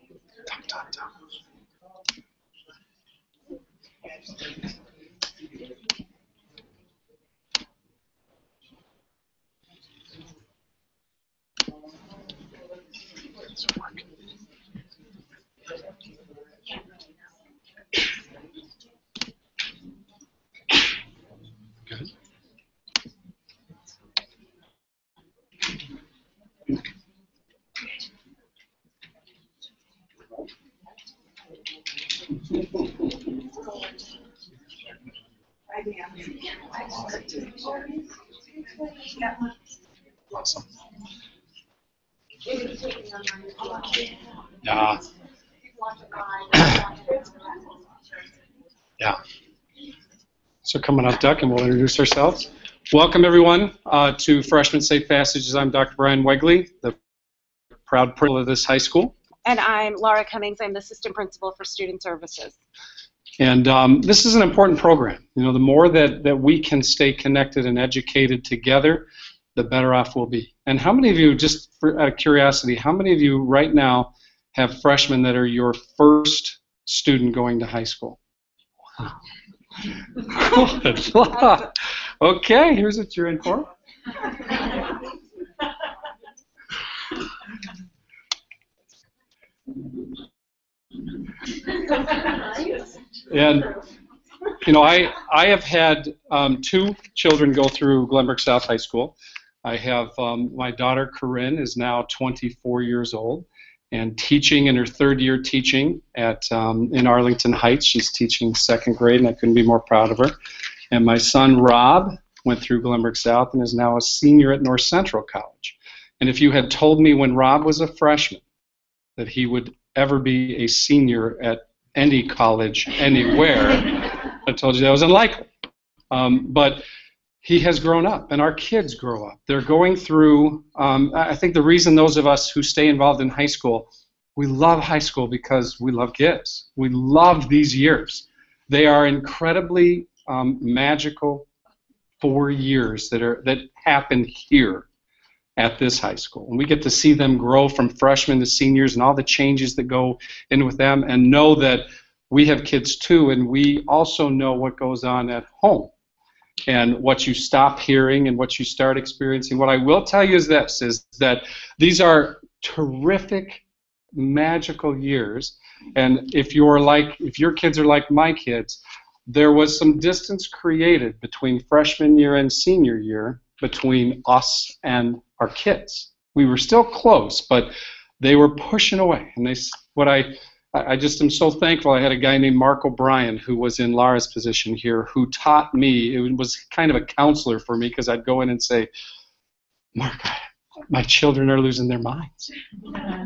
Tom, Tom, Tom. Good. Awesome. Yeah. Yeah. So coming up, Duck, and we'll introduce ourselves. Welcome, everyone, to Freshman Safe Passages. I'm Dr. Brian Wegley, the proud principal of this high school. And I'm Laura Cummings. I'm the assistant principal for student services. And this is an important program. You know, the more that we can stay connected and educated together, the better off we'll be. And how many of you, just for, out of curiosity, how many of you right now have freshmen that are your first student going to high school? Good. Okay, here's what you're in for. And, you know, I have had two children go through Glenbrook South High School. I have my daughter Corinne is now 24 years old and teaching in her third year teaching at in Arlington Heights. She's teaching second grade, and I couldn't be more proud of her. And my son Rob went through Glenbrook South and is now a senior at North Central College. And if you had told me when Rob was a freshman that he would ever be a senior at any college anywhere, I told you that was unlikely. But he has grown up, and our kids grow up. They're going through, I think the reason those of us who stay involved in high school, we love high school because we love kids. We love these years. They are incredibly magical 4 years that happen here at this high school. And we get to see them grow from freshmen to seniors and all the changes that go in with them, and know that we have kids too, and we also know what goes on at home and what you stop hearing and what you start experiencing. What I will tell you is this, is that these are terrific, magical years, and if your kids are like my kids, there was some distance created between freshman year and senior year between us and our kids. We were still close, but they were pushing away. And I just am so thankful. I had a guy named Mark O'Brien who was in Laura's position here who taught me. It was kind of a counselor for me because I'd go in and say, Mark, my children are losing their minds.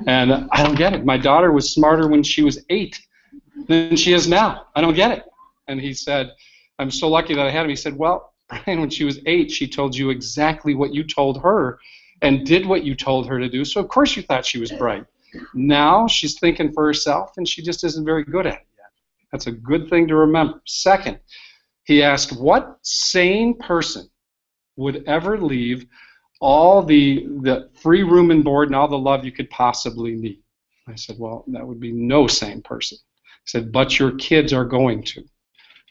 And I don't get it. My daughter was smarter when she was 8 than she is now. I don't get it. And he said, I'm so lucky that I had him. He said, well, Brian, when she was 8, she told you exactly what you told her and did what you told her to do. So of course you thought she was bright. Now she's thinking for herself, and she just isn't very good at it yet. That's a good thing to remember. Second, he asked, what sane person would ever leave all the free room and board and all the love you could possibly need? I said, well, that would be no sane person. He said, but your kids are going to.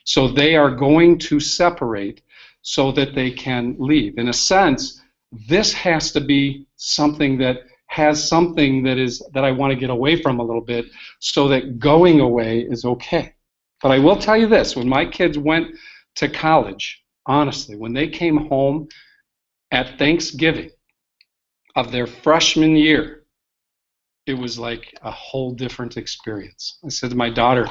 So they are going to separate so that they can leave. In a sense, this has to be something that has something that I want to get away from a little bit, so that going away is okay. But I will tell you this, when my kids went to college, honestly, when they came home at Thanksgiving of their freshman year, it was like a whole different experience. I said to my daughter,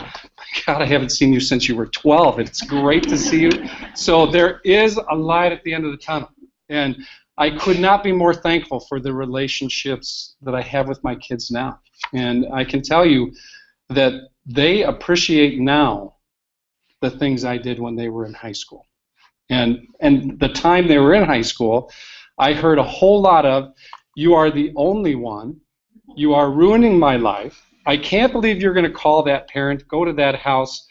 God, I haven't seen you since you were 12. It's great to see you. So there is a light at the end of the tunnel. And I could not be more thankful for the relationships that I have with my kids now. And I can tell you that they appreciate now the things I did when they were in high school. And the time they were in high school, I heard a whole lot of, you are the only one, you are ruining my life, I can't believe you're going to call that parent, go to that house,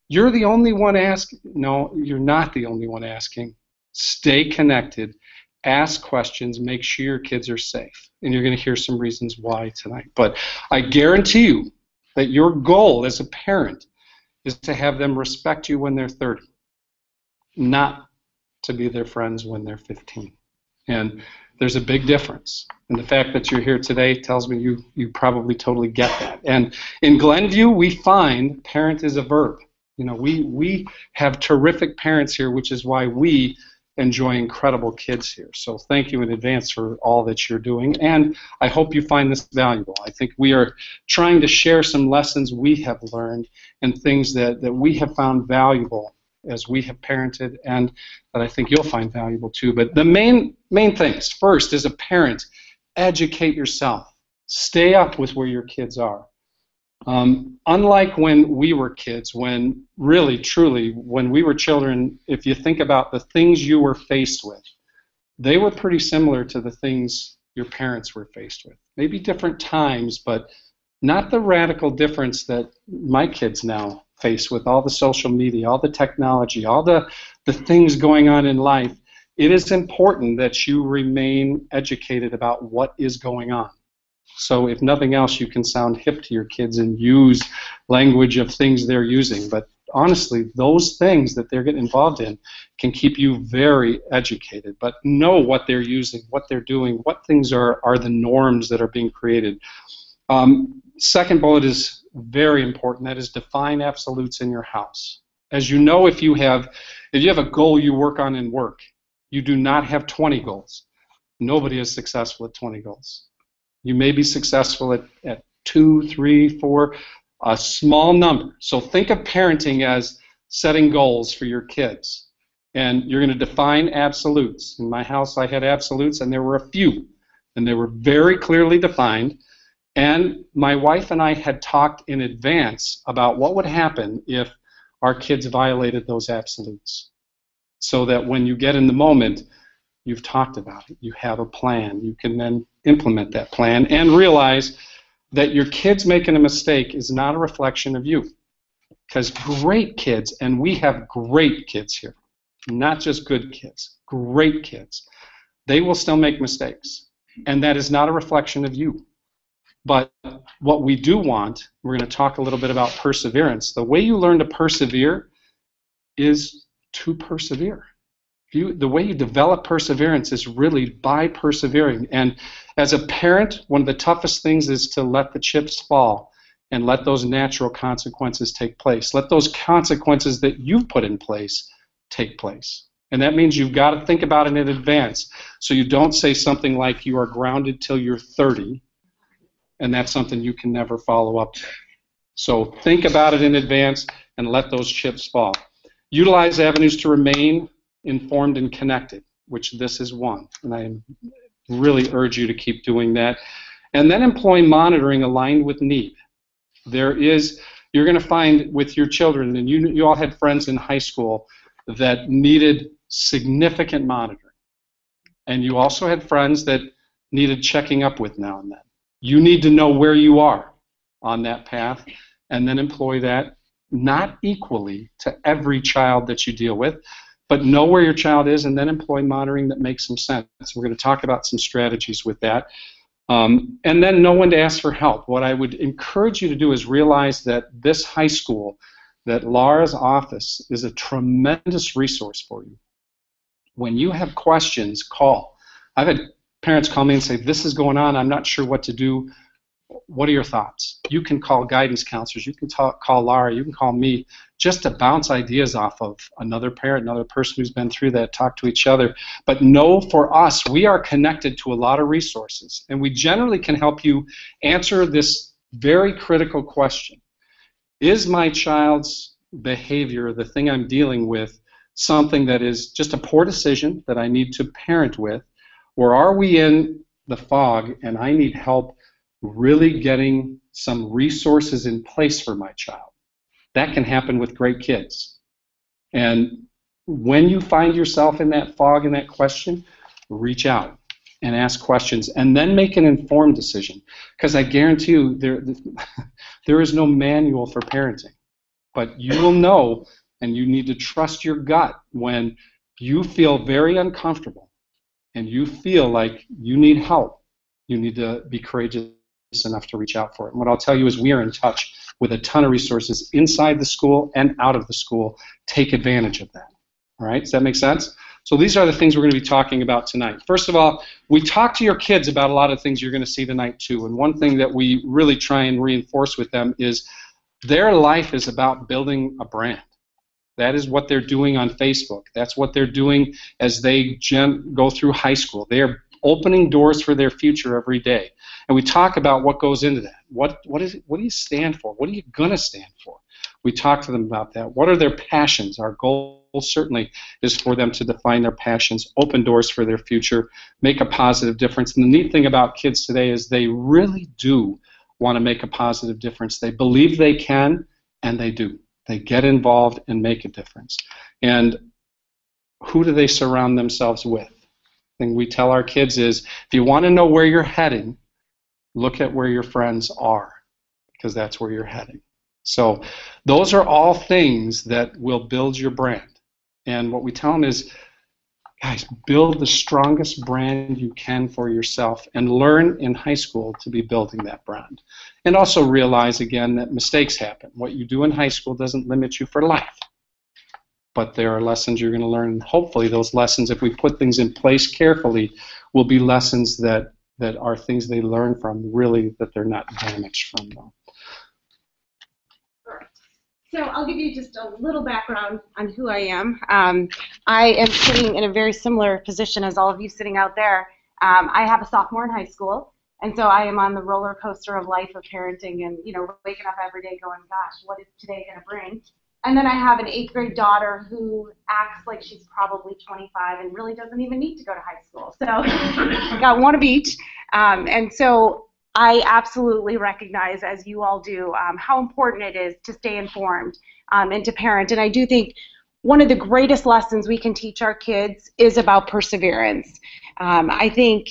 you're the only one asking. No, you're not the only one asking. Stay connected. Ask questions, make sure your kids are safe. And you're going to hear some reasons why tonight. But I guarantee you, that your goal as a parent is to have them respect you when they're 30, not to be their friends when they're 15. And there's a big difference. And the fact that you're here today tells me you probably totally get that. And in Glenview, we find parent is a verb. You know, we have terrific parents here, which is why we enjoy incredible kids here. So thank you in advance for all that you're doing. And I hope you find this valuable. I think we are trying to share some lessons we have learned and things that we have found valuable as we have parented, and that I think you'll find valuable too. But the main things, first, as a parent, educate yourself. Stay up with where your kids are. Unlike when we were kids, when really, truly, when we were children, if you think about the things you were faced with, they were pretty similar to the things your parents were faced with. Maybe different times, but not the radical difference that my kids now face with all the social media, all the technology, all the things going on in life. It is important that you remain educated about what is going on. So if nothing else, you can sound hip to your kids and use language of things they're using. But honestly, those things that they're getting involved in can keep you very educated. But know what they're using, what they're doing, what things are the norms that are being created. Second bullet is very important. That is, define absolutes in your house. As you know, if you have a goal you work on in work, you do not have 20 goals. Nobody is successful at 20 goals. You may be successful at 2, 3, 4, a small number. So think of parenting as setting goals for your kids. And you're going to define absolutes. In my house, I had absolutes, and there were a few. And they were very clearly defined. And my wife and I had talked in advance about what would happen if our kids violated those absolutes. So that when you get in the moment, you've talked about it. You have a plan. You can then implement that plan and realize that your kids making a mistake is not a reflection of you. Because great kids, and we have great kids here, not just good kids, great kids, they will still make mistakes. And that is not a reflection of you. But what we do want, we're going to talk a little bit about perseverance. The way you learn to persevere is to persevere. The way you develop perseverance is really by persevering. And as a parent, one of the toughest things is to let the chips fall and let those natural consequences take place. Let those consequences that you've put in place take place. And that means you've got to think about it in advance. So you don't say something like you are grounded till you're 30, and that's something you can never follow up to. So think about it in advance and let those chips fall. Utilize avenues to remain informed and connected, which this is one. And I really urge you to keep doing that. And then employ monitoring aligned with need. You're going to find with your children, and you all had friends in high school that needed significant monitoring. And you also had friends that needed checking up with now and then. You need to know where you are on that path and then employ that, not equally to every child that you deal with, but know where your child is and then employ monitoring that makes some sense. We're going to talk about some strategies with that. And then know when to ask for help. What I would encourage you to do is realize that this high school, that Laura's office is a tremendous resource for you. When you have questions, call. I've had parents call me and say, this is going on, I'm not sure what to do. What are your thoughts? You can call guidance counselors, you can call Laura, you can call me, just to bounce ideas off of another parent, another person who's been through that, talk to each other. But know for us, we are connected to a lot of resources, and we generally can help you answer this very critical question. Is my child's behavior, the thing I'm dealing with, something that is just a poor decision that I need to parent with? Or are we in the fog and I need help really getting some resources in place for my child? That can happen with great kids. And when you find yourself in that fog and that question, reach out and ask questions and then make an informed decision. Because I guarantee you there is no manual for parenting. But you will know, and you need to trust your gut when you feel very uncomfortable and you feel like you need help. You need to be courageous enough to reach out for it. And what I'll tell you is we are in touch with a ton of resources inside the school and out of the school. Take advantage of that. All right, does that make sense? So these are the things we're going to be talking about tonight. First of all, we talk to your kids about a lot of things you're going to see tonight too. And one thing that we really try and reinforce with them is their life is about building a brand. That is what they're doing on Facebook. That's what they're doing as they go through high school. They are opening doors for their future every day. And we talk about what goes into that. What do you stand for? What are you going to stand for? We talk to them about that. What are their passions? Our goal certainly is for them to define their passions, open doors for their future, make a positive difference. And the neat thing about kids today is they really do want to make a positive difference. They believe they can, and they do. They get involved and make a difference. And who do they surround themselves with? The thing we tell our kids is, if you want to know where you're heading, look at where your friends are, because that's where you're heading. So those are all things that will build your brand. And what we tell them is, guys, build the strongest brand you can for yourself and learn in high school to be building that brand. And also realize, again, that mistakes happen. What you do in high school doesn't limit you for life. But there are lessons you're going to learn. And hopefully those lessons, if we put things in place carefully, will be lessons that are things they learn from, really, that they're not damaged from, though. So I'll give you just a little background on who I am. I am sitting in a very similar position as all of you sitting out there. I have a sophomore in high school, and so I am on the roller coaster of life of parenting and, waking up every day going, gosh, what is today going to bring? And then I have an 8th grade daughter who acts like she's probably 25 and really doesn't even need to go to high school. So I got one of each. And so I absolutely recognize, as you all do, how important it is to stay informed and to parent. And I do think one of the greatest lessons we can teach our kids is about perseverance. I think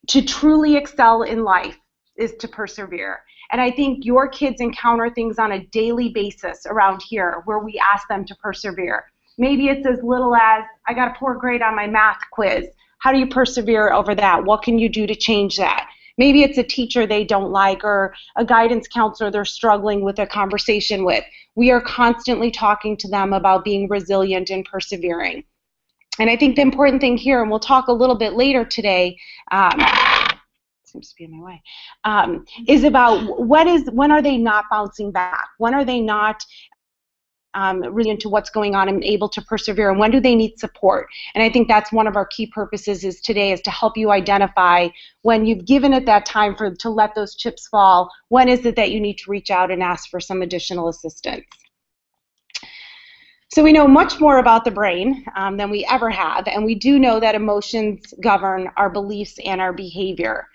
to truly excel in life is to persevere. And I think your kids encounter things on a daily basis around here where we ask them to persevere. Maybe it's as little as, I got a poor grade on my math quiz. How do you persevere over that? What can you do to change that? Maybe it's a teacher they don't like or a guidance counselor they're struggling with a conversation with. We are constantly talking to them about being resilient and persevering. And I think the important thing here, and we'll talk a little bit later today, seems to be in my way, is about when are they not bouncing back? When are they not really into what's going on and able to persevere, and when do they need support? And I think that's one of our key purposes today is to help you identify when you've given it that time to let those chips fall, when is it that you need to reach out and ask for some additional assistance. So we know much more about the brain than we ever have, and we do know that emotions govern our beliefs and our behavior.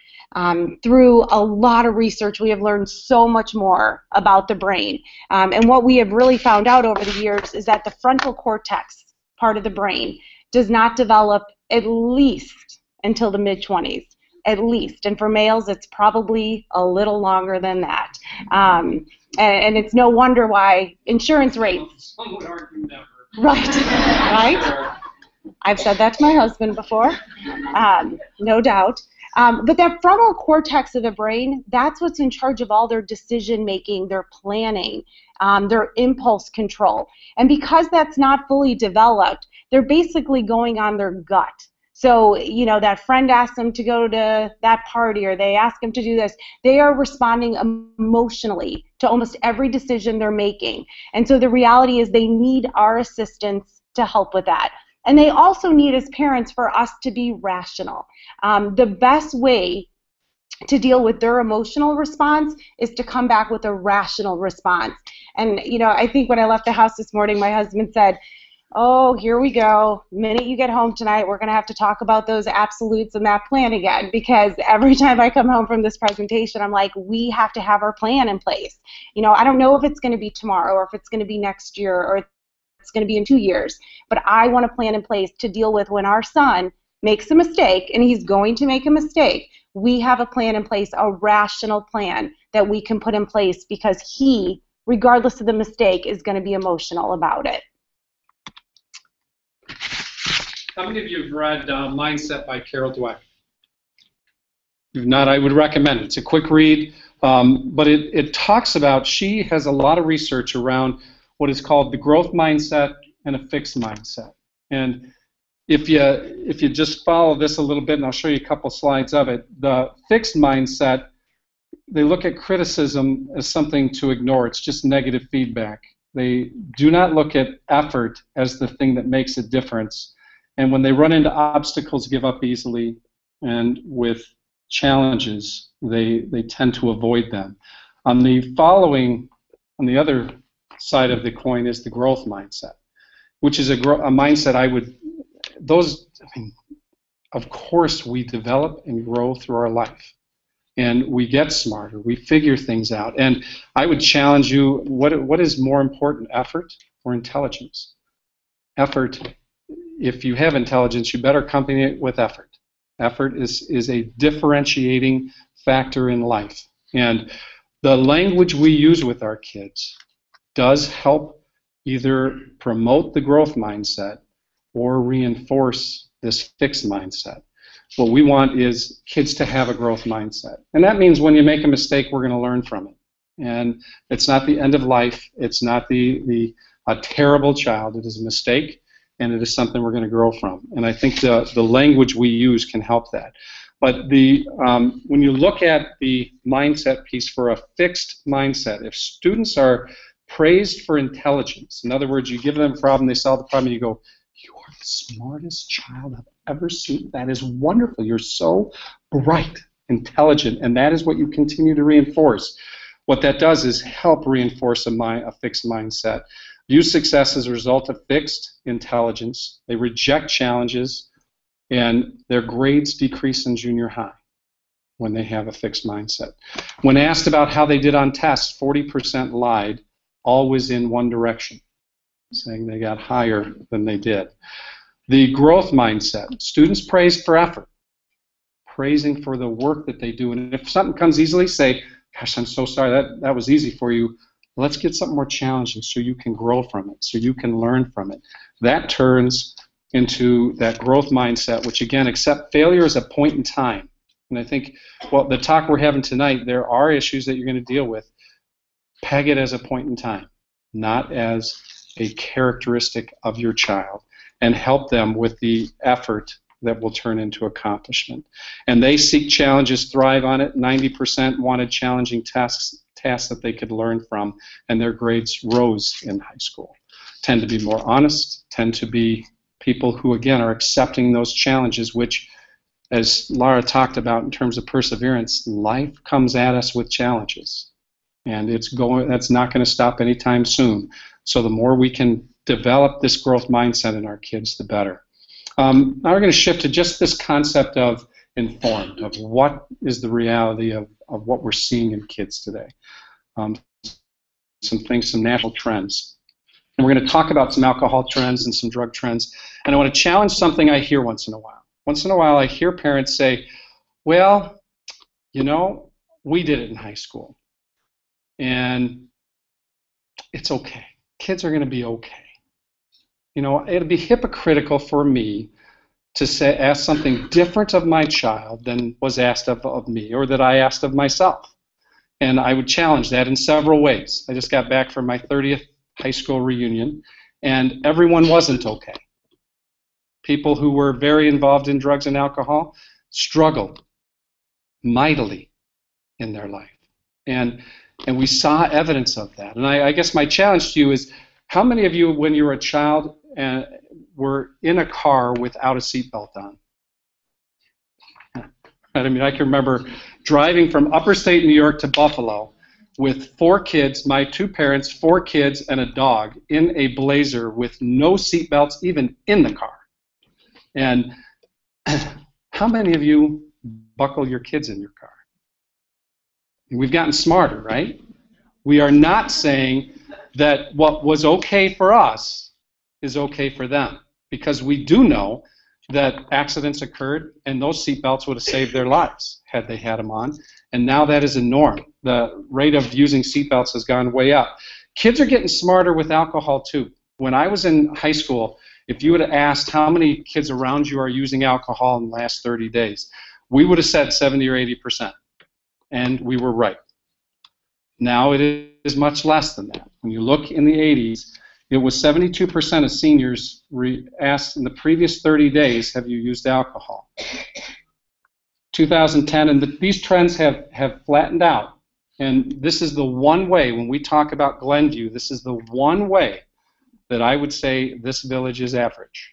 Through a lot of research, we have learned so much more about the brain. And what we have really found out over the years is that the frontal cortex part of the brain does not develop at least until the mid-20s, at least. And for males, it's probably a little longer than that. And it's no wonder why insurance rates... Some would argue never. Right, right? I've said that to my husband before, no doubt. But that frontal cortex of the brain, that's what's in charge of all their decision making, their planning, their impulse control. And because that's not fully developed, they're basically going on their gut. So, that friend asks them to go to that party or they ask them to do this, they are responding emotionally to almost every decision they're making. And so the reality is they need our assistance to help with that. And they also need, as parents, for us to be rational. The best way to deal with their emotional response is to come back with a rational response. And, I think when I left the house this morning, my husband said, oh, here we go. The minute you get home tonight, we're going to have to talk about those absolutes and that plan again, because every time I come home from this presentation, I'm like, we have to have our plan in place. I don't know if it's going to be tomorrow or if it's going to be next year or it's going to be in 2 years, but I want a plan in place to deal with when our son makes a mistake, and he's going to make a mistake. We have a plan in place, a rational plan that we can put in place, because he, regardless of the mistake, is going to be emotional about it. How many of you have read Mindset by Carol Dweck? If not, I would recommend it. It's a quick read. But it talks about, she has a lot of research around what is called the growth mindset and a fixed mindset. And if you just follow this a little bit, and I'll show you a couple slides of it, the fixed mindset, they look at criticism as something to ignore. It's just negative feedback. They do not look at effort as the thing that makes a difference. And when they run into obstacles, give up easily, and with challenges, they tend to avoid them. On the other side of the coin is the growth mindset, which is a mindset of course we develop and grow through our life. And we get smarter, we figure things out. And I would challenge you, what is more important, effort or intelligence? Effort, if you have intelligence, you better accompany it with effort. Effort is a differentiating factor in life. And the language we use with our kids does help either promote the growth mindset or reinforce this fixed mindset. What we want is kids to have a growth mindset. And that means when you make a mistake, we're going to learn from it. And it's not the end of life. It's not a terrible child. It is a mistake, and it is something we're going to grow from. And I think the language we use can help that. But when you look at the mindset piece for a fixed mindset, if students are praised for intelligence, in other words, you give them a problem, they solve the problem, and you go, "You are the smartest child I've ever seen. That is wonderful. You're so bright, intelligent," and that is what you continue to reinforce. What that does is help reinforce a fixed mindset. View success as a result of fixed intelligence. They reject challenges, and their grades decrease in junior high when they have a fixed mindset. When asked about how they did on tests, 40% lied, always in one direction, saying they got higher than they did. The growth mindset, students praise for effort, praising for the work that they do. And if something comes easily, say, "Gosh, I'm so sorry, that was easy for you. Let's get something more challenging so you can grow from it, so you can learn from it." That turns into that growth mindset, which again, accept failure as a point in time. And I think, well, the talk we're having tonight, there are issues that you're going to deal with. Peg it as a point in time, not as a characteristic of your child, and help them with the effort that will turn into accomplishment. And they seek challenges, thrive on it. 90% wanted challenging tasks that they could learn from, and their grades rose in high school. Tend to be more honest, tend to be people who, again, are accepting those challenges, which, as Laura talked about in terms of perseverance, life comes at us with challenges. And that's not going to stop anytime soon. So the more we can develop this growth mindset in our kids, the better. Now we're going to shift to just this concept of informed, of what is the reality of what we're seeing in kids today. Some national trends. And we're going to talk about some alcohol trends and some drug trends. And I want to challenge something I hear once in a while. Once in a while I hear parents say, "Well, you know, we did it in high school. And it's okay. Kids are going to be okay." You know, it'd be hypocritical for me to ask something different of my child than was asked of me, or that I asked of myself. And I would challenge that in several ways. I just got back from my 30th high school reunion, and everyone wasn't okay. People who were very involved in drugs and alcohol struggled mightily in their life. And we saw evidence of that. And I guess my challenge to you is, how many of you, when you were a child, were in a car without a seatbelt on? I mean, I can remember driving from upper state New York to Buffalo with 4 kids, my 2 parents, 4 kids, and a dog in a Blazer with no seatbelts even in the car. And how many of you buckle your kids in your car? We've gotten smarter, right? We are not saying that what was okay for us is okay for them, because we do know that accidents occurred and those seatbelts would have saved their lives had they had them on, and now that is a norm. The rate of using seatbelts has gone way up. Kids are getting smarter with alcohol too. When I was in high school, if you would have asked how many kids around you are using alcohol in the last 30 days, we would have said 70 or 80%, and we were right. Now it is much less than that. When you look in the 80s, it was 72% of seniors asked in the previous 30 days, have you used alcohol? 2010, and these trends have flattened out. And this is the one way, when we talk about Glenview, this is the one way that I would say this village is average.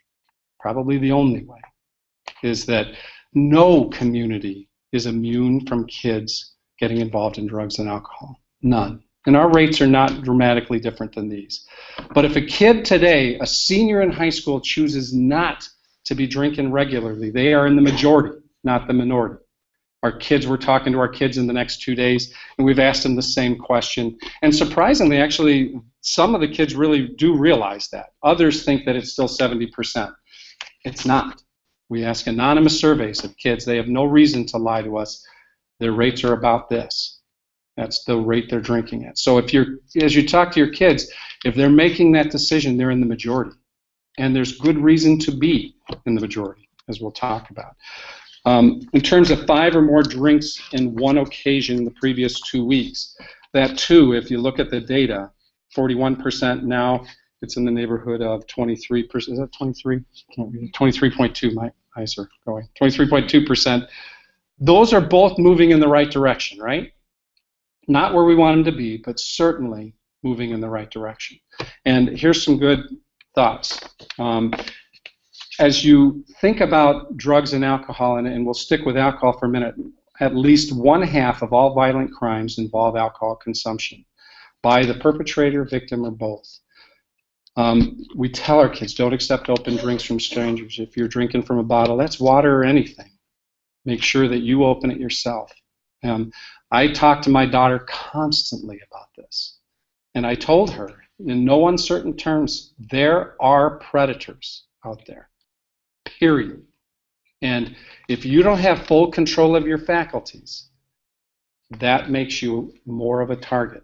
Probably the only way, is that no community is immune from kids getting involved in drugs and alcohol. None. And our rates are not dramatically different than these. But if a kid today, a senior in high school, chooses not to be drinking regularly, they are in the majority, not the minority. Our kids, we're talking to our kids in the next 2 days, and we've asked them the same question. And surprisingly, actually, some of the kids really do realize that. Others think that it's still 70%. It's not. We ask anonymous surveys of kids. They have no reason to lie to us. Their rates are about this. That's the rate they're drinking at. So if as you talk to your kids, if they're making that decision, they're in the majority. And there's good reason to be in the majority, as we'll talk about. In terms of 5 or more drinks in one occasion in the previous 2 weeks, that too, if you look at the data, 41% now, it's in the neighborhood of 23%. Is that 23? Can't read it. 23.2. My eyes are going. 23.2%. Those are both moving in the right direction, right? Not where we want them to be, but certainly moving in the right direction. And here's some good thoughts. As you think about drugs and alcohol, and we'll stick with alcohol for a minute, at least 1/2 of all violent crimes involve alcohol consumption by the perpetrator, victim, or both. We tell our kids, don't accept open drinks from strangers. If you're drinking from a bottle, that's water or anything. Make sure that you open it yourself. I talk to my daughter constantly about this. And I told her, in no uncertain terms, there are predators out there, period. And if you don't have full control of your faculties, that makes you more of a target.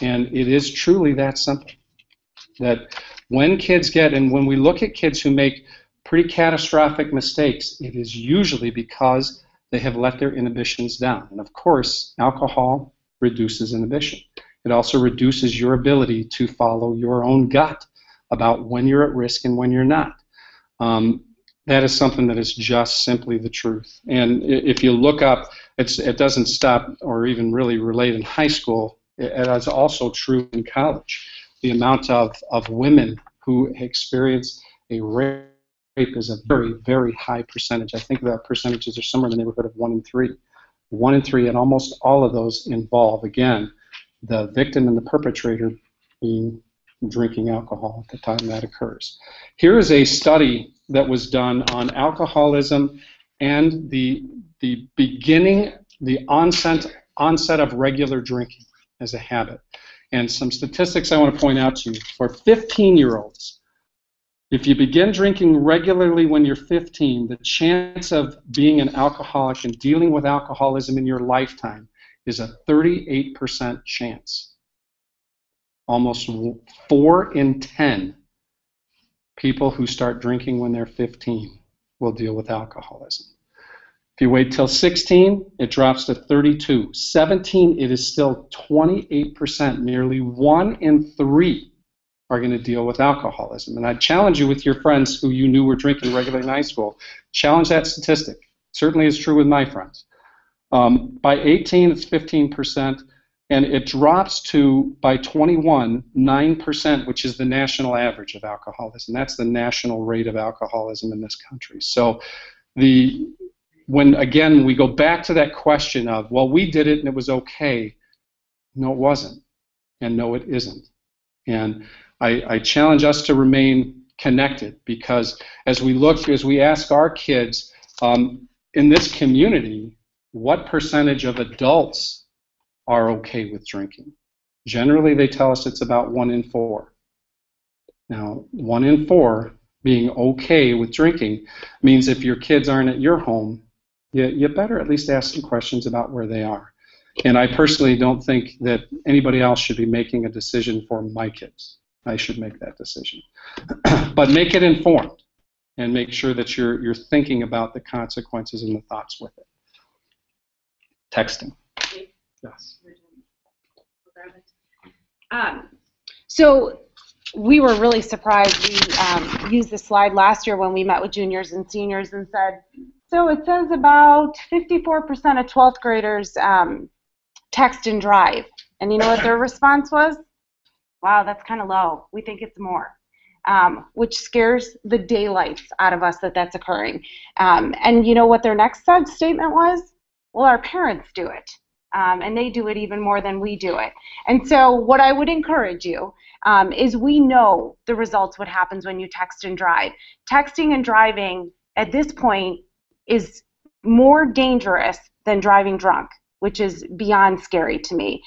And it is truly that simple. That when kids and when we look at kids who make pretty catastrophic mistakes, it is usually because they have let their inhibitions down. And of course, alcohol reduces inhibition. It also reduces your ability to follow your own gut about when you're at risk and when you're not. That is something that is just simply the truth. And if you look up, it doesn't stop or even really relate in high school. It is also true in college. The amount of women who experience a rape is a very, very high percentage. I think the percentages are somewhere in the neighborhood of 1 in 3. 1 in 3, and almost all of those involve, again, the victim and the perpetrator being drinking alcohol at the time that occurs. Here is a study that was done on alcoholism and the onset of regular drinking as a habit. And some statistics I want to point out to you. For 15-year-olds, if you begin drinking regularly when you're 15, the chance of being an alcoholic and dealing with alcoholism in your lifetime is a 38% chance. Almost 4 in 10 people who start drinking when they're 15 will deal with alcoholism. If you wait till 16, it drops to 32. 17, it is still 28%. Nearly 1 in 3 are going to deal with alcoholism. And I challenge you with your friends who you knew were drinking regularly in high school. Challenge that statistic. Certainly is true with my friends. By 18, it's 15%. And it drops to, by 21, 9%, which is the national average of alcoholism. That's the national rate of alcoholism in this country. So when again we go back to that question of, well, we did it and it was okay. No, it wasn't. And no, it isn't. And I challenge us to remain connected, because as we ask our kids in this community, what percentage of adults are okay with drinking? Generally, they tell us it's about 1 in 4. Now, 1 in 4 being okay with drinking means if your kids aren't at your home, you better at least ask some questions about where they are. And I personally don't think that anybody else should be making a decision for my kids. I should make that decision. But make it informed and make sure that you're thinking about the consequences and the thoughts with it. Texting. Yes. grab it. So we were really surprised. We used this slide last year when we met with juniors and seniors and said, so it says about 54% of 12th graders text and drive. And you know what their response was? Wow, that's kind of low. We think it's more. Which scares the daylights out of us that that's occurring. And you know what their next statement was? Well, our parents do it. And they do it even more than we do it. And so what I would encourage you is we know the results, what happens when you text and drive. Texting and driving at this point is more dangerous than driving drunk, which is beyond scary to me.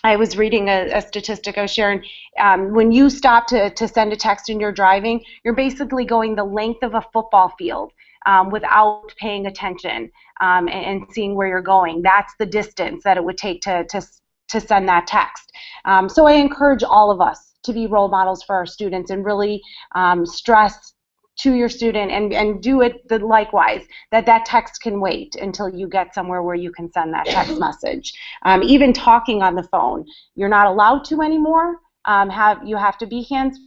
I was reading a statistic I was sharing. When you stop to send a text and you're driving, you're basically going the length of a football field without paying attention and seeing where you're going. That's the distance that it would take to send that text. So I encourage all of us to be role models for our students and really stress to your student and do it likewise, that text can wait until you get somewhere where you can send that text message. Even talking on the phone, you're not allowed to anymore. You have to be hands-free.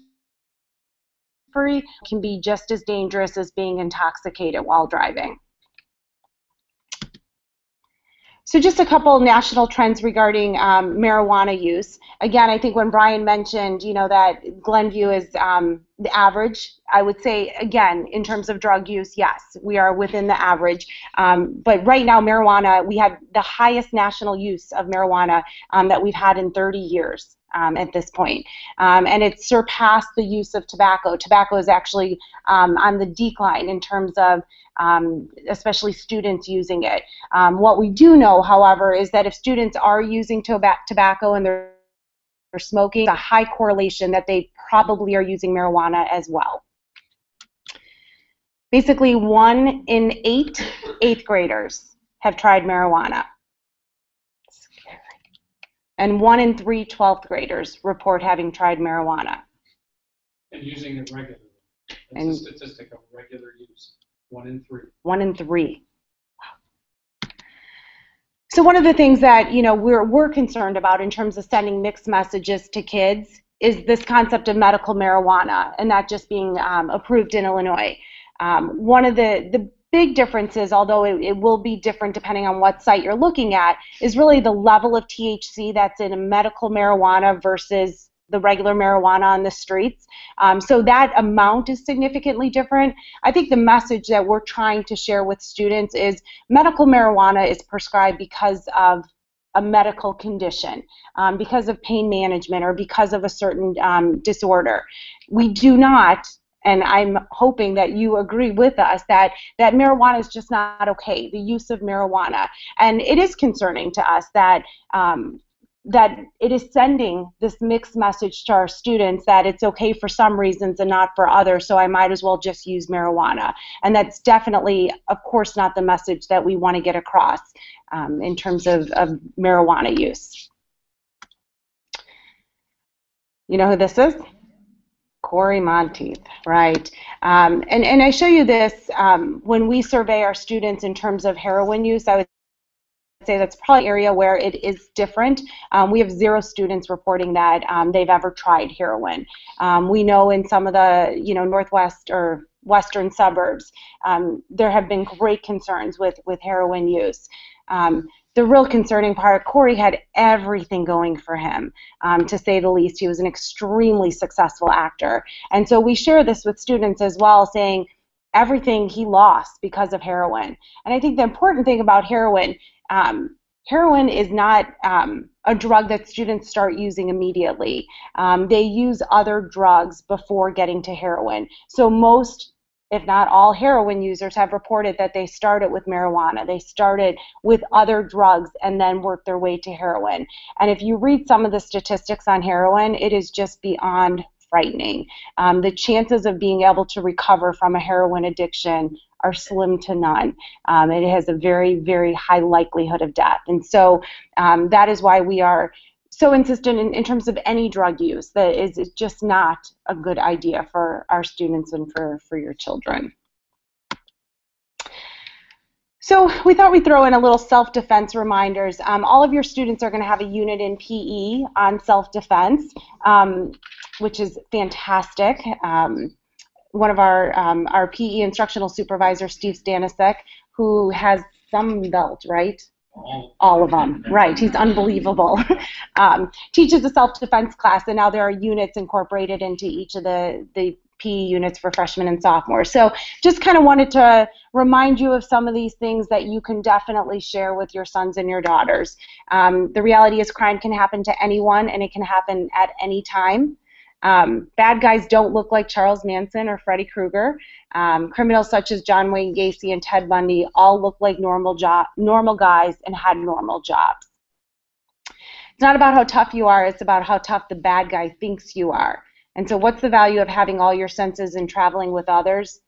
Can be just as dangerous as being intoxicated while driving. So just a couple national trends regarding marijuana use. Again, I think when Brian mentioned, that Glenview is the average, I would say, again, in terms of drug use, yes, we are within the average. But right now, marijuana, we have the highest national use of marijuana that we've had in 30 years. At this point. And it's surpassed the use of tobacco. Tobacco is actually on the decline in terms of especially students using it. What we do know, however, is that if students are using tobacco and they're smoking, a high correlation that they probably are using marijuana as well. Basically, 1 in 8 8th graders have tried marijuana. And 1 in 3 12th graders report having tried marijuana. And using it regularly. That's a statistic of regular use. 1 in 3. 1 in 3. So one of the things that we're concerned about in terms of sending mixed messages to kids is this concept of medical marijuana and that just being approved in Illinois. One of the big differences, although it will be different depending on what site you're looking at, is really the level of THC that's in a medical marijuana versus the regular marijuana on the streets. So that amount is significantly different. I think the message that we're trying to share with students is medical marijuana is prescribed because of a medical condition, because of pain management or because of a certain disorder. We do not, and I'm hoping that you agree with us that marijuana is just not okay, the use of marijuana. And it is concerning to us that that it is sending this mixed message to our students that it's okay for some reasons and not for others, so I might as well just use marijuana. And that's definitely, of course, not the message that we want to get across in terms of marijuana use. You know who this is? Corey Monteith, right. And I show you this when we survey our students in terms of heroin use. I would say that's probably an area where it is different. We have 0 students reporting that they've ever tried heroin. We know in some of the northwest or western suburbs there have been great concerns with heroin use. The real concerning part, Corey had everything going for him, to say the least. He was an extremely successful actor. And so we share this with students as well, saying everything he lost because of heroin. And I think the important thing about heroin, heroin is not a drug that students start using immediately. They use other drugs before getting to heroin. So most, if not all, heroin users have reported that they started with marijuana. They started with other drugs and then worked their way to heroin. And if you read some of the statistics on heroin, it is just beyond frightening. The chances of being able to recover from a heroin addiction are slim to none. It has a very, very high likelihood of death. And so that is why we are so insistent in terms of any drug use that is just not a good idea for our students and for your children. So we thought we'd throw in a little self-defense reminders. All of your students are going to have a unit in PE on self-defense, which is fantastic. One of our PE instructional supervisor, Steve Stanisek, who has some belt, right? All of them, right? He's unbelievable. Teaches a self-defense class, and now there are units incorporated into each of the PE units for freshmen and sophomores. So just kind of wanted to remind you of some of these things that you can definitely share with your sons and your daughters. The reality is crime can happen to anyone, and it can happen at any time. Bad guys don't look like Charles Manson or Freddy Krueger. Criminals such as John Wayne Gacy and Ted Bundy all look like normal guys and had normal jobs. It's not about how tough you are, it's about how tough the bad guy thinks you are. And so what's the value of having all your senses and traveling with others?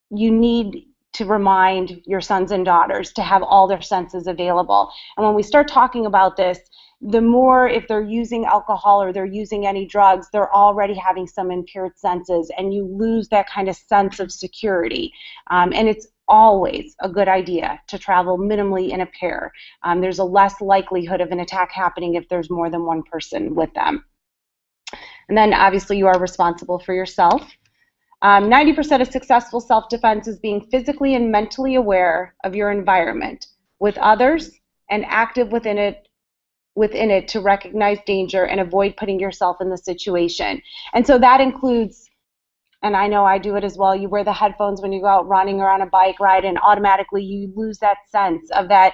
You need to remind your sons and daughters to have all their senses available. And when we start talking about this, the more, if they're using alcohol or they're using any drugs, they're already having some impaired senses, and you lose that kind of sense of security. And it's always a good idea to travel minimally in a pair. There's a less likelihood of an attack happening if there's more than one person with them. And then obviously you are responsible for yourself. 90% of successful self-defense is being physically and mentally aware of your environment with others and active within it to recognize danger and avoid putting yourself in the situation. And so that includes, and I know I do it as well, you wear the headphones when you go out running or on a bike ride, and automatically you lose that sense of that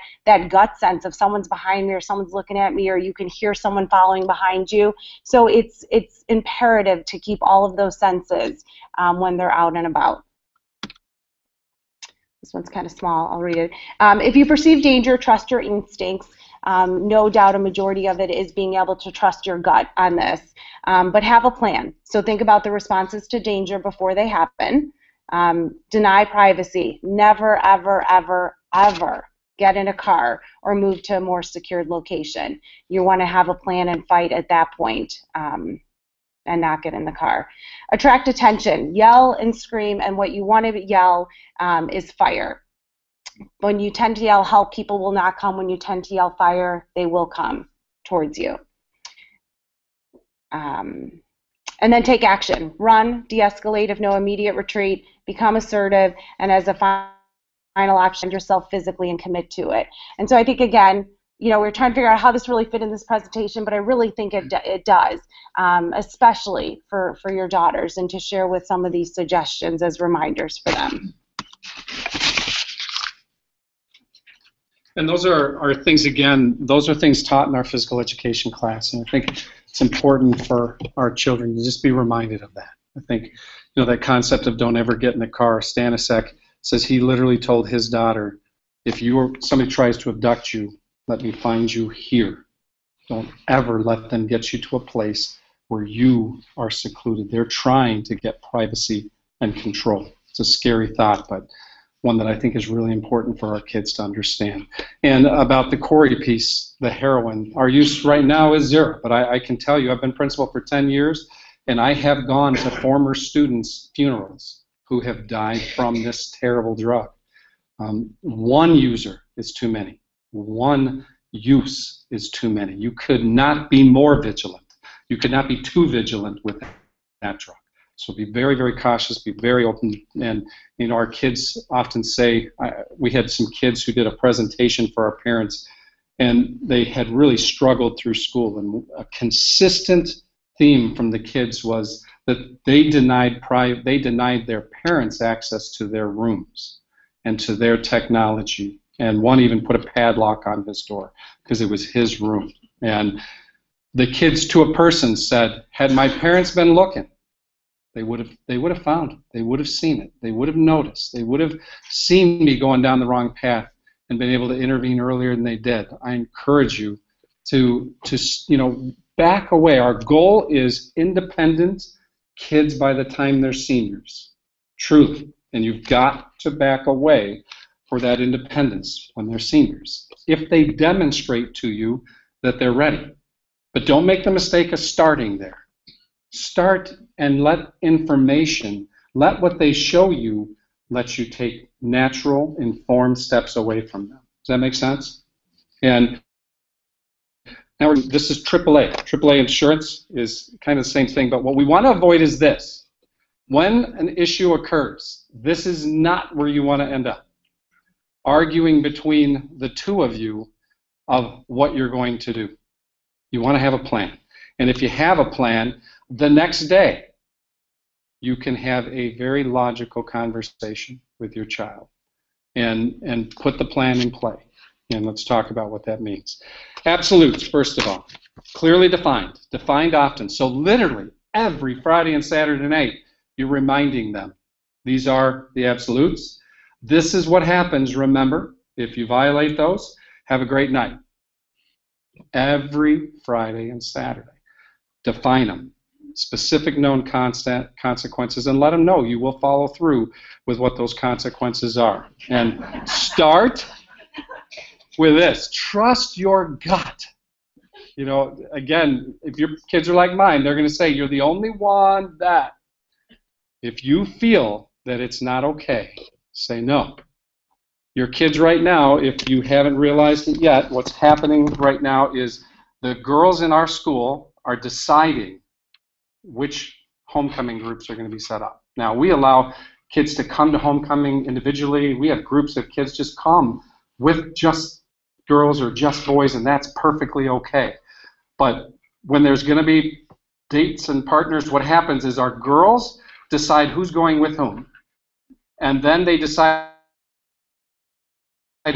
gut sense of someone's behind me or someone's looking at me, or you can hear someone following behind you. So it's imperative to keep all of those senses when they're out and about. This one's kind of small, I'll read it. If you perceive danger, trust your instincts. No doubt a majority of it is being able to trust your gut on this, but have a plan. So think about the responses to danger before they happen. Deny privacy. Never, ever, ever, ever get in a car or move to a more secured location. You want to have a plan and fight at that point, and not get in the car. Attract attention. Yell and scream, and what you want to yell is fire. When you tend to yell help, people will not come. When you tend to yell fire, they will come towards you. And then take action. Run, de-escalate if no immediate retreat, become assertive, and as a final option, yourself physically and commit to it. And so I think, again, you know, we're trying to figure out how this really fit in this presentation, but I really think it does, especially for your daughters, and to share with some of these suggestions as reminders for them. And those are things, again, those are things taught in our physical education class, and I think it's important for our children to just be reminded of that. I think, you know, that concept of don't ever get in the car. Stanisek says he literally told his daughter, if somebody tries to abduct you, let me find you here. Don't ever let them get you to a place where you are secluded. They're trying to get privacy and control. It's a scary thought, but one that I think is really important for our kids to understand. And about the Corey piece, the heroin, our use right now is zero, but I can tell you I've been principal for 10 years, and I have gone to former students' funerals who have died from this terrible drug. One user is too many. One use is too many. You could not be more vigilant. You could not be too vigilant with that drug. So be very, very cautious, be very open, and you know, our kids often say, we had some kids who did a presentation for our parents, and they had really struggled through school, and a consistent theme from the kids was that they denied their parents access to their rooms and to their technology, and one even put a padlock on his door because it was his room. And the kids, to a person, said, had my parents been looking, they would have found it. They would have seen it. They would have noticed. They would have seen me going down the wrong path and been able to intervene earlier than they did. I encourage you to you know, back away. Our goal is independent kids by the time they're seniors, truly. And you've got to back away for that independence when they're seniors, if they demonstrate to you that they're ready. But don't make the mistake of starting there. Start and let information, let what they show you lets you take natural, informed steps away from them. Does that make sense? And now this is AAA. AAA insurance is kind of the same thing, but what we want to avoid is this. When an issue occurs, this is not where you want to end up. Arguing between the two of you of what you're going to do. You want to have a plan. And if you have a plan, the next day you can have a very logical conversation with your child and put the plan in play. And let's talk about what that means. Absolutes, first of all, clearly defined often. So literally every Friday and Saturday night, you're reminding them. These are the absolutes. This is what happens, remember. If you violate those, have a great night. Every Friday and Saturday. Define them. Specific known consequences, and let them know you will follow through with what those consequences are. And start with this. Trust your gut. You know, again, if your kids are like mine, they're going to say, you're the only one that. If you feel that it's not okay, say no. Your kids right now, if you haven't realized it yet, what's happening right now is the girls in our school are deciding which homecoming groups are going to be set up. Now, we allow kids to come to homecoming individually. We have groups of kids just come with just girls or just boys, and that's perfectly okay. But when there's going to be dates and partners, what happens is our girls decide who's going with whom. And then they decide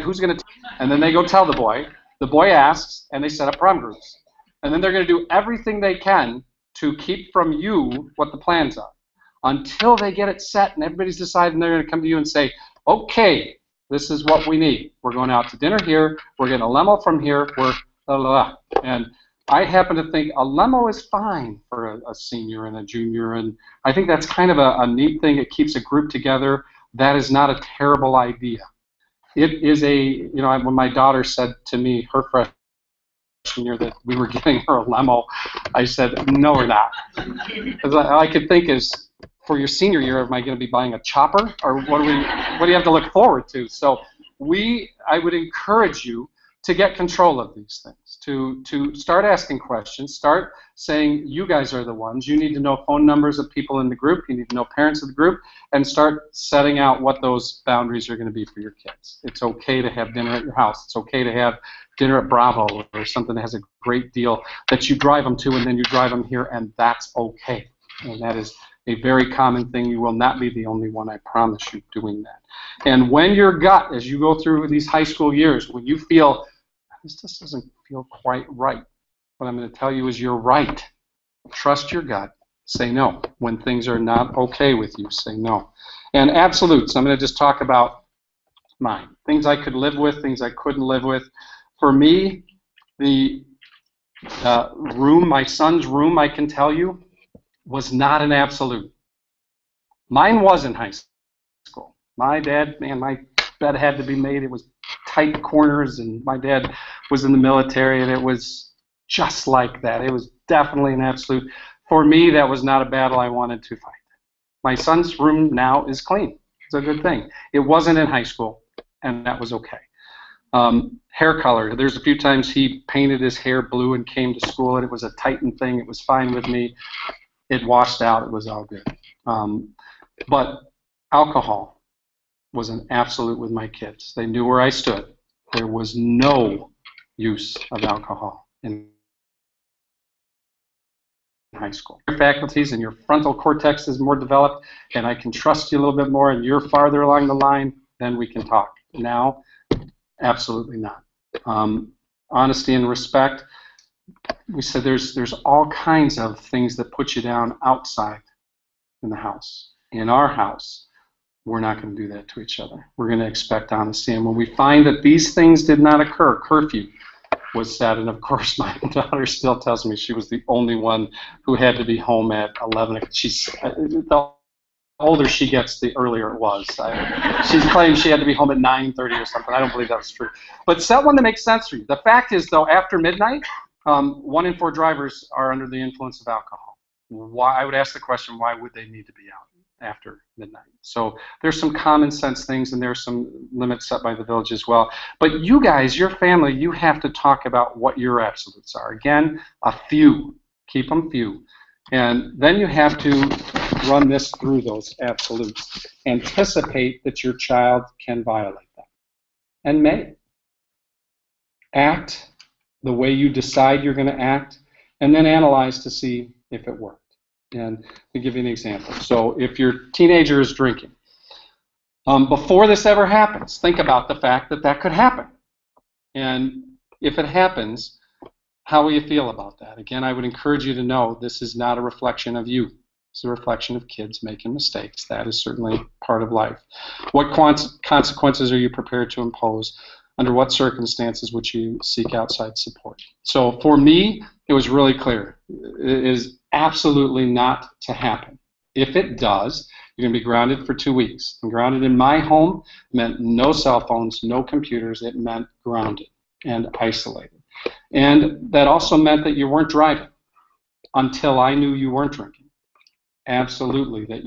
who's going to, and then they go tell the boy. The boy asks, and they set up prom groups. And then they're going to do everything they can to keep from you what the plans are until they get it set and everybody's deciding they're going to come to you and say, okay, this is what we need. We're going out to dinner here. We're getting a limo from here. We're blah, blah, blah. And I happen to think a limo is fine for a senior and a junior, and I think that's kind of a neat thing. It keeps a group together. That is not a terrible idea. It is a, you know, when my daughter said to me her freshman year that we were giving her a limo, I said, no, we're not. Because all I could think is, for your senior year, am I going to be buying a chopper, or what do you have to look forward to? So I would encourage you to get control of these things, to start asking questions, start saying you guys are the ones. You need to know phone numbers of people in the group, you need to know parents of the group, and start setting out what those boundaries are going to be for your kids. It's okay to have dinner at your house. It's okay to have dinner at Bravo or something that has a great deal that you drive them to and then you drive them here, and that's okay. And that is a very common thing. You will not be the only one, I promise you, doing that. And when your gut, as you go through these high school years, when you feel, this just doesn't feel quite right, what I'm going to tell you is you're right. Trust your gut. Say no. When things are not okay with you, say no. And absolutes, I'm going to just talk about mine. Things I could live with, things I couldn't live with. For me, the room, my son's room, I can tell you, was not an absolute. Mine was in high school. My dad, man, my bed had to be made. It was tight corners, and my dad was in the military, and it was just like that. It was definitely an absolute. For me, that was not a battle I wanted to fight. My son's room now is clean. It's a good thing. It wasn't in high school, and that was okay. Hair color. There's a few times he painted his hair blue and came to school, and it was a Titan thing. It was fine with me. It washed out. It was all good. But alcohol was an absolute with my kids. They knew where I stood. There was no use of alcohol in high school. Your faculties and your frontal cortex is more developed, and I can trust you a little bit more, and you're farther along the line, then we can talk. Now, absolutely not. Honesty and respect. We said there's all kinds of things that put you down outside in the house. In our house, we're not going to do that to each other. We're going to expect honesty. And when we find that these things did not occur, curfew was set, and of course my daughter still tells me she was the only one who had to be home at 11. The older she gets, the earlier it was. She claimed she had to be home at 9:30 or something. I don't believe that was true. But set one that makes sense for you. The fact is, though, after midnight, 1 in 4 drivers are under the influence of alcohol. Why? I would ask the question, why would they need to be out? after midnight. So there's some common sense things, and there's some limits set by the village as well. But you guys, your family, you have to talk about what your absolutes are. Again, a few. Keep them few. And then you have to run this through those absolutes. Anticipate that your child can violate them and may. Act the way you decide you're going to act, and then analyze to see if it worked. And to give you an example. So if your teenager is drinking, before this ever happens, think about the fact that that could happen. And if it happens, how will you feel about that? Again, I would encourage you to know this is not a reflection of you. It's a reflection of kids making mistakes. That is certainly part of life. What consequences are you prepared to impose? Under what circumstances would you seek outside support? So for me, it was really clear. It is absolutely not to happen. If it does, you're going to be grounded for 2 weeks. And grounded in my home meant no cell phones, no computers. It meant grounded and isolated. And that also meant that you weren't driving until I knew you weren't drinking. Absolutely, that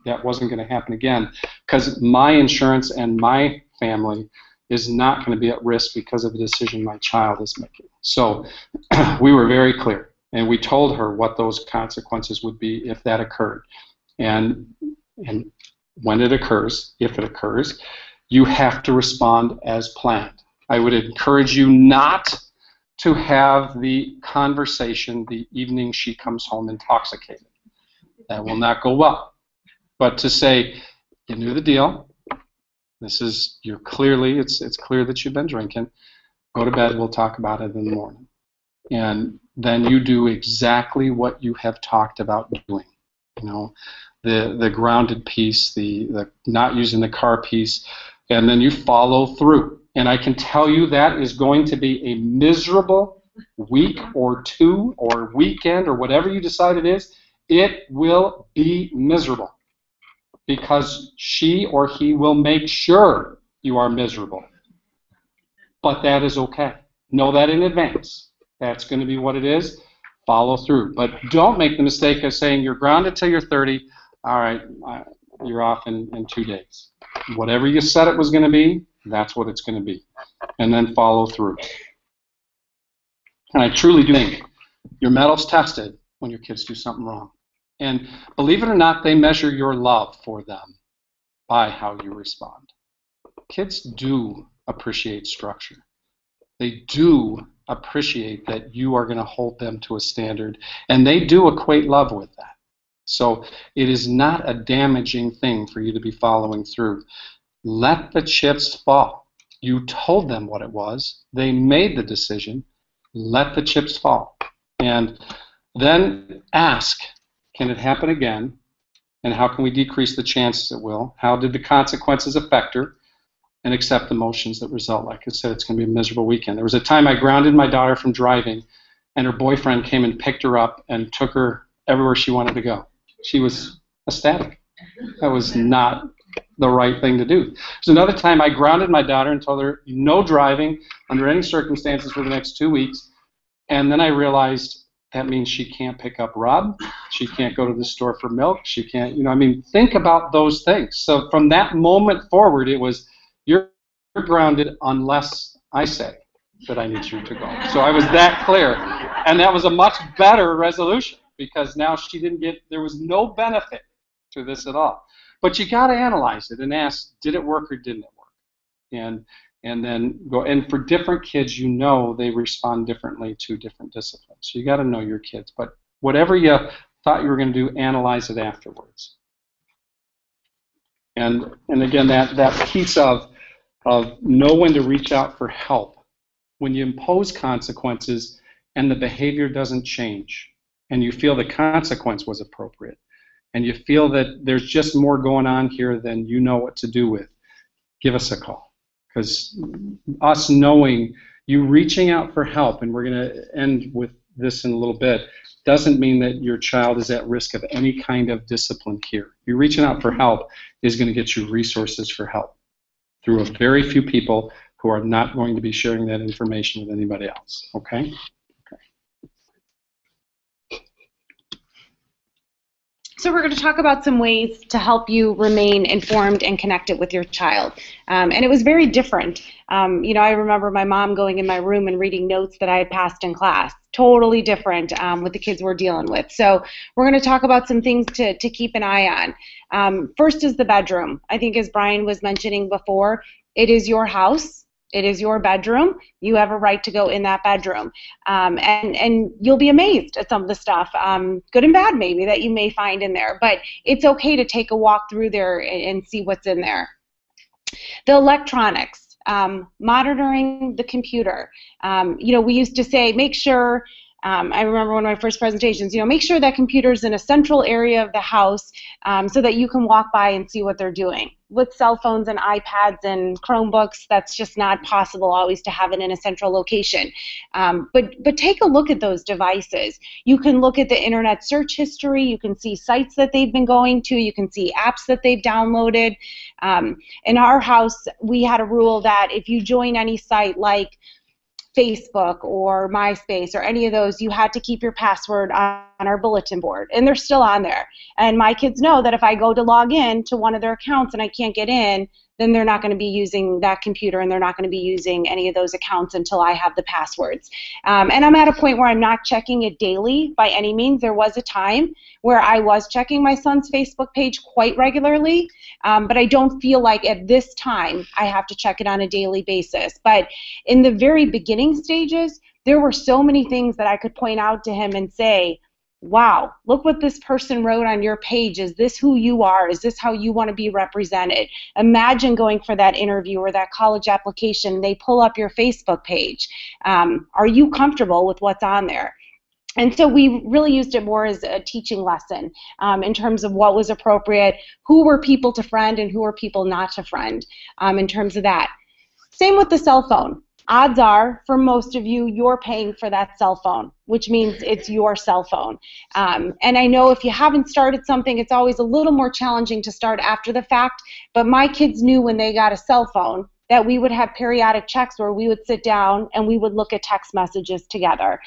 that wasn't going to happen again, because my insurance and my family is not going to be at risk because of the decision my child is making. So we were very clear, and we told her what those consequences would be if that occurred. And when it occurs, if it occurs, you have to respond as planned. I would encourage you not to have the conversation the evening she comes home intoxicated. That will not go well. But to say, you knew the deal. It's clear that you've been drinking. Go to bed, we'll talk about it in the morning. And then you do exactly what you have talked about doing. You know, the grounded piece, the not using the car piece, and then you follow through. And I can tell you that is going to be a miserable week or two or weekend or whatever you decide it is. It will be miserable, because she or he will make sure you are miserable. But that is okay. Know that in advance. That's going to be what it is. Follow through. But don't make the mistake of saying you're grounded till you're 30. All right, you're off in 2 days. Whatever you said it was going to be, that's what it's going to be. And then follow through. And I truly do think your mettl's tested when your kids do something wrong. And believe it or not, they measure your love for them by how you respond. Kids do appreciate structure. They do appreciate that you are going to hold them to a standard, and they do equate love with that. So it is not a damaging thing for you to be following through. Let the chips fall. You told them what it was. They made the decision. Let the chips fall. And then ask, can it happen again? And how can we decrease the chances it will? How did the consequences affect her? And accept the emotions that result. Like I said, it's going to be a miserable weekend. There was a time I grounded my daughter from driving, and her boyfriend came and picked her up and took her everywhere she wanted to go. She was ecstatic. That was not the right thing to do. There's another time I grounded my daughter and told her no driving under any circumstances for the next 2 weeks. And then I realized that means she can't pick up Rob. She can't go to the store for milk. She can't, think about those things. So from that moment forward, it was, you're grounded unless I say that I need you to go. So I was that clear. And that was a much better resolution, because now there was no benefit to this at all. But you got to analyze it and ask, did it work or didn't it work? And then go. And for different kids, they respond differently to different disciplines. So you got to know your kids. But whatever you thought you were going to do, analyze it afterwards. And again, that piece of know when to reach out for help. When you impose consequences and the behavior doesn't change, and you feel the consequence was appropriate, and you feel that there's just more going on here than you know what to do with, give us a call. Because us knowing, you reaching out for help, and we're going to end with this in a little bit, doesn't mean that your child is at risk of any kind of discipline here. You reaching out for help is going to get you resources for help through a very few people who are not going to be sharing that information with anybody else. Okay? So we're going to talk about some ways to help you remain informed and connected with your child. And it was very different. I remember my mom going in my room and reading notes that I had passed in class. Totally different with the kids we're dealing with. So we're going to talk about some things to keep an eye on. First is the bedroom. I think as Brian was mentioning before, it is your house. It is your bedroom. You have a right to go in that bedroom. And you'll be amazed at some of the stuff, good and bad maybe, that you may find in there. But it's okay to take a walk through there and see what's in there. The electronics, monitoring the computer. We used to say, make sure, I remember one of my first presentations, make sure that computer's in a central area of the house so that you can walk by and see what they're doing. With cell phones and iPads and Chromebooks, that's just not possible always to have it in a central location. But take a look at those devices. You can look at the internet search history. You can see sites that they've been going to. You can see apps that they've downloaded. In our house, we had a rule that if you join any site like Facebook or MySpace or any of those, you had to keep your password on our bulletin board, and they're still on there. And my kids know that if I go to log in to one of their accounts and I can't get in, then they're not going to be using that computer and they're not going to be using any of those accounts until I have the passwords. And I'm at a point where I'm not checking it daily by any means. There was a time where I was checking my son's Facebook page quite regularly, but I don't feel like at this time I have to check it on a daily basis. But in the very beginning stages, there were so many things that I could point out to him and say, wow, look what this person wrote on your page. Is this who you are? Is this how you want to be represented? Imagine going for that interview or that college application, and they pull up your Facebook page. Are you comfortable with what's on there? And so we really used it more as a teaching lesson in terms of what was appropriate, who were people to friend and who were people not to friend in terms of that. Same with the cell phone. Odds are, for most of you, you're paying for that cell phone, which means it's your cell phone. And I know if you haven't started something, it's always a little more challenging to start after the fact, but my kids knew when they got a cell phone that we would have periodic checks where we would sit down and we would look at text messages together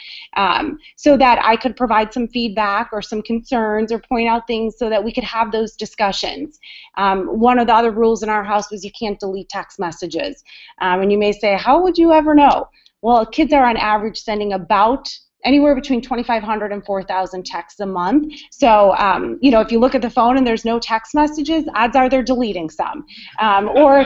so that I could provide some feedback or some concerns or point out things so that we could have those discussions. One of the other rules in our house was you can't delete text messages. And you may say, how would you ever know? Well, kids are on average sending about anywhere between 2,500 and 4,000 texts a month. So, if you look at the phone and there's no text messages, odds are they're deleting some. Or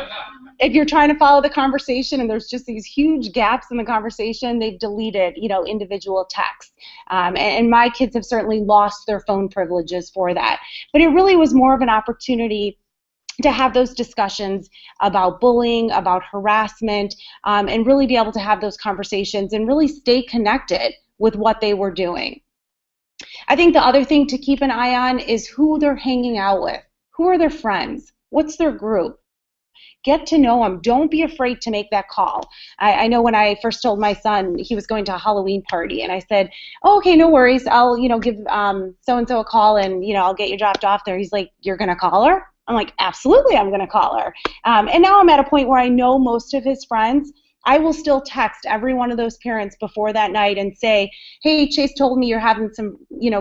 if you're trying to follow the conversation and there's just these huge gaps in the conversation, they've deleted, individual texts. And my kids have certainly lost their phone privileges for that. But it really was more of an opportunity to have those discussions about bullying, about harassment, and really be able to have those conversations and really stay connected with what they were doing. I think the other thing to keep an eye on is who they're hanging out with. Who are their friends? What's their group? Get to know them. Don't be afraid to make that call. I know when I first told my son he was going to a Halloween party, and I said, oh, okay, no worries. I'll, give so-and-so a call, and, I'll get you dropped off there. He's like, you're going to call her? I'm like, absolutely, I'm going to call her. And now I'm at a point where I know most of his friends. I will still text every one of those parents before that night and say, hey, Chase told me you're having some,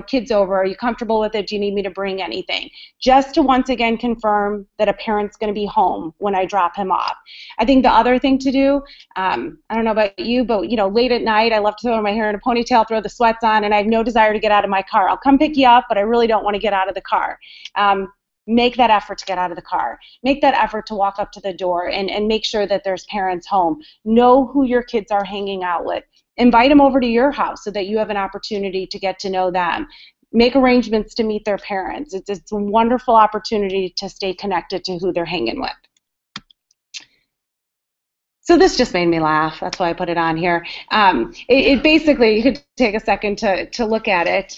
kids over. Are you comfortable with it? Do you need me to bring anything? Just to once again confirm that a parent's going to be home when I drop him off. I think the other thing to do, I don't know about you, but, late at night, I love to throw my hair in a ponytail, throw the sweats on, and I have no desire to get out of my car. I'll come pick you up, but I really don't want to get out of the car. Make that effort to get out of the car. Make that effort to walk up to the door and make sure that there's parents home. Know who your kids are hanging out with. Invite them over to your house so that you have an opportunity to get to know them. Make arrangements to meet their parents. It's a wonderful opportunity to stay connected to who they're hanging with. So this just made me laugh. That's why I put it on here. It basically, you could take a second to look at it.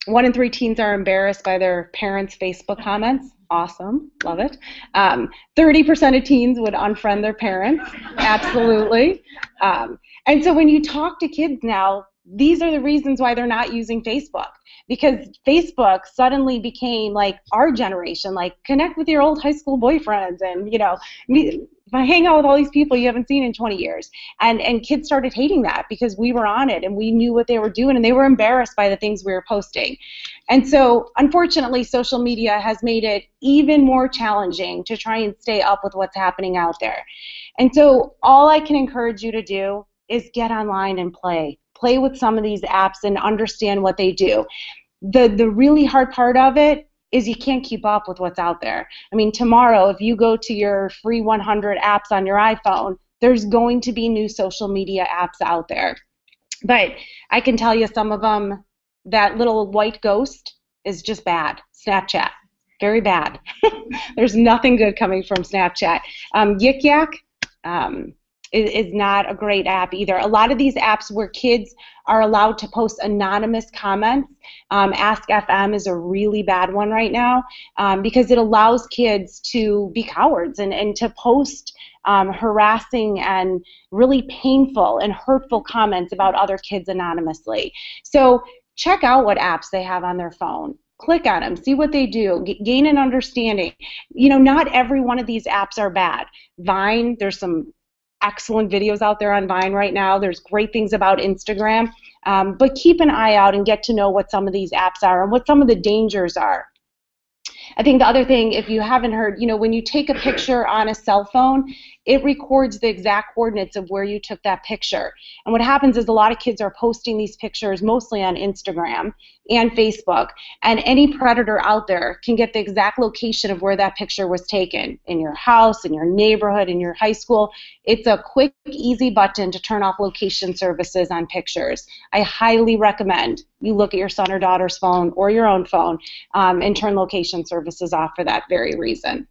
1 in 3 teens are embarrassed by their parents' Facebook comments. Awesome, love it. 30% of teens would unfriend their parents. Absolutely. And so when you talk to kids now, these are the reasons why they're not using Facebook. Because Facebook suddenly became like our generation, like connect with your old high school boyfriends and, if I hang out with all these people you haven't seen in 20 years. And kids started hating that because we were on it and we knew what they were doing and they were embarrassed by the things we were posting. And so, unfortunately, social media has made it even more challenging to try and stay up with what's happening out there. And so, all I can encourage you to do is get online and play. Play with some of these apps and understand what they do. The really hard part of it is you can't keep up with what's out there. I mean, tomorrow, if you go to your free 100 apps on your iPhone, there's going to be new social media apps out there. But I can tell you some of them, that little white ghost is just bad. Snapchat, very bad. There's nothing good coming from Snapchat. Yik Yak is not a great app either. A lot of these apps where kids are allowed to post anonymous comments, Ask FM is a really bad one right now because it allows kids to be cowards and to post harassing and really painful and hurtful comments about other kids anonymously. So check out what apps they have on their phone. Click on them, see what they do, gain an understanding. You know, not every one of these apps are bad. Vine, there's some excellent videos out there on Vine right now. There's great things about Instagram, but keep an eye out and get to know what some of these apps are and what some of the dangers are. I think the other thing, if you haven't heard, you know, when you take a picture on a cell phone, it records the exact coordinates of where you took that picture. And what happens is a lot of kids are posting these pictures mostly on Instagram and Facebook, and any predator out there can get the exact location of where that picture was taken, in your house, in your neighborhood, in your high school. It's a quick, easy button to turn off location services on pictures. I highly recommend you look at your son or daughter's phone or your own phone and turn location services off for that very reason.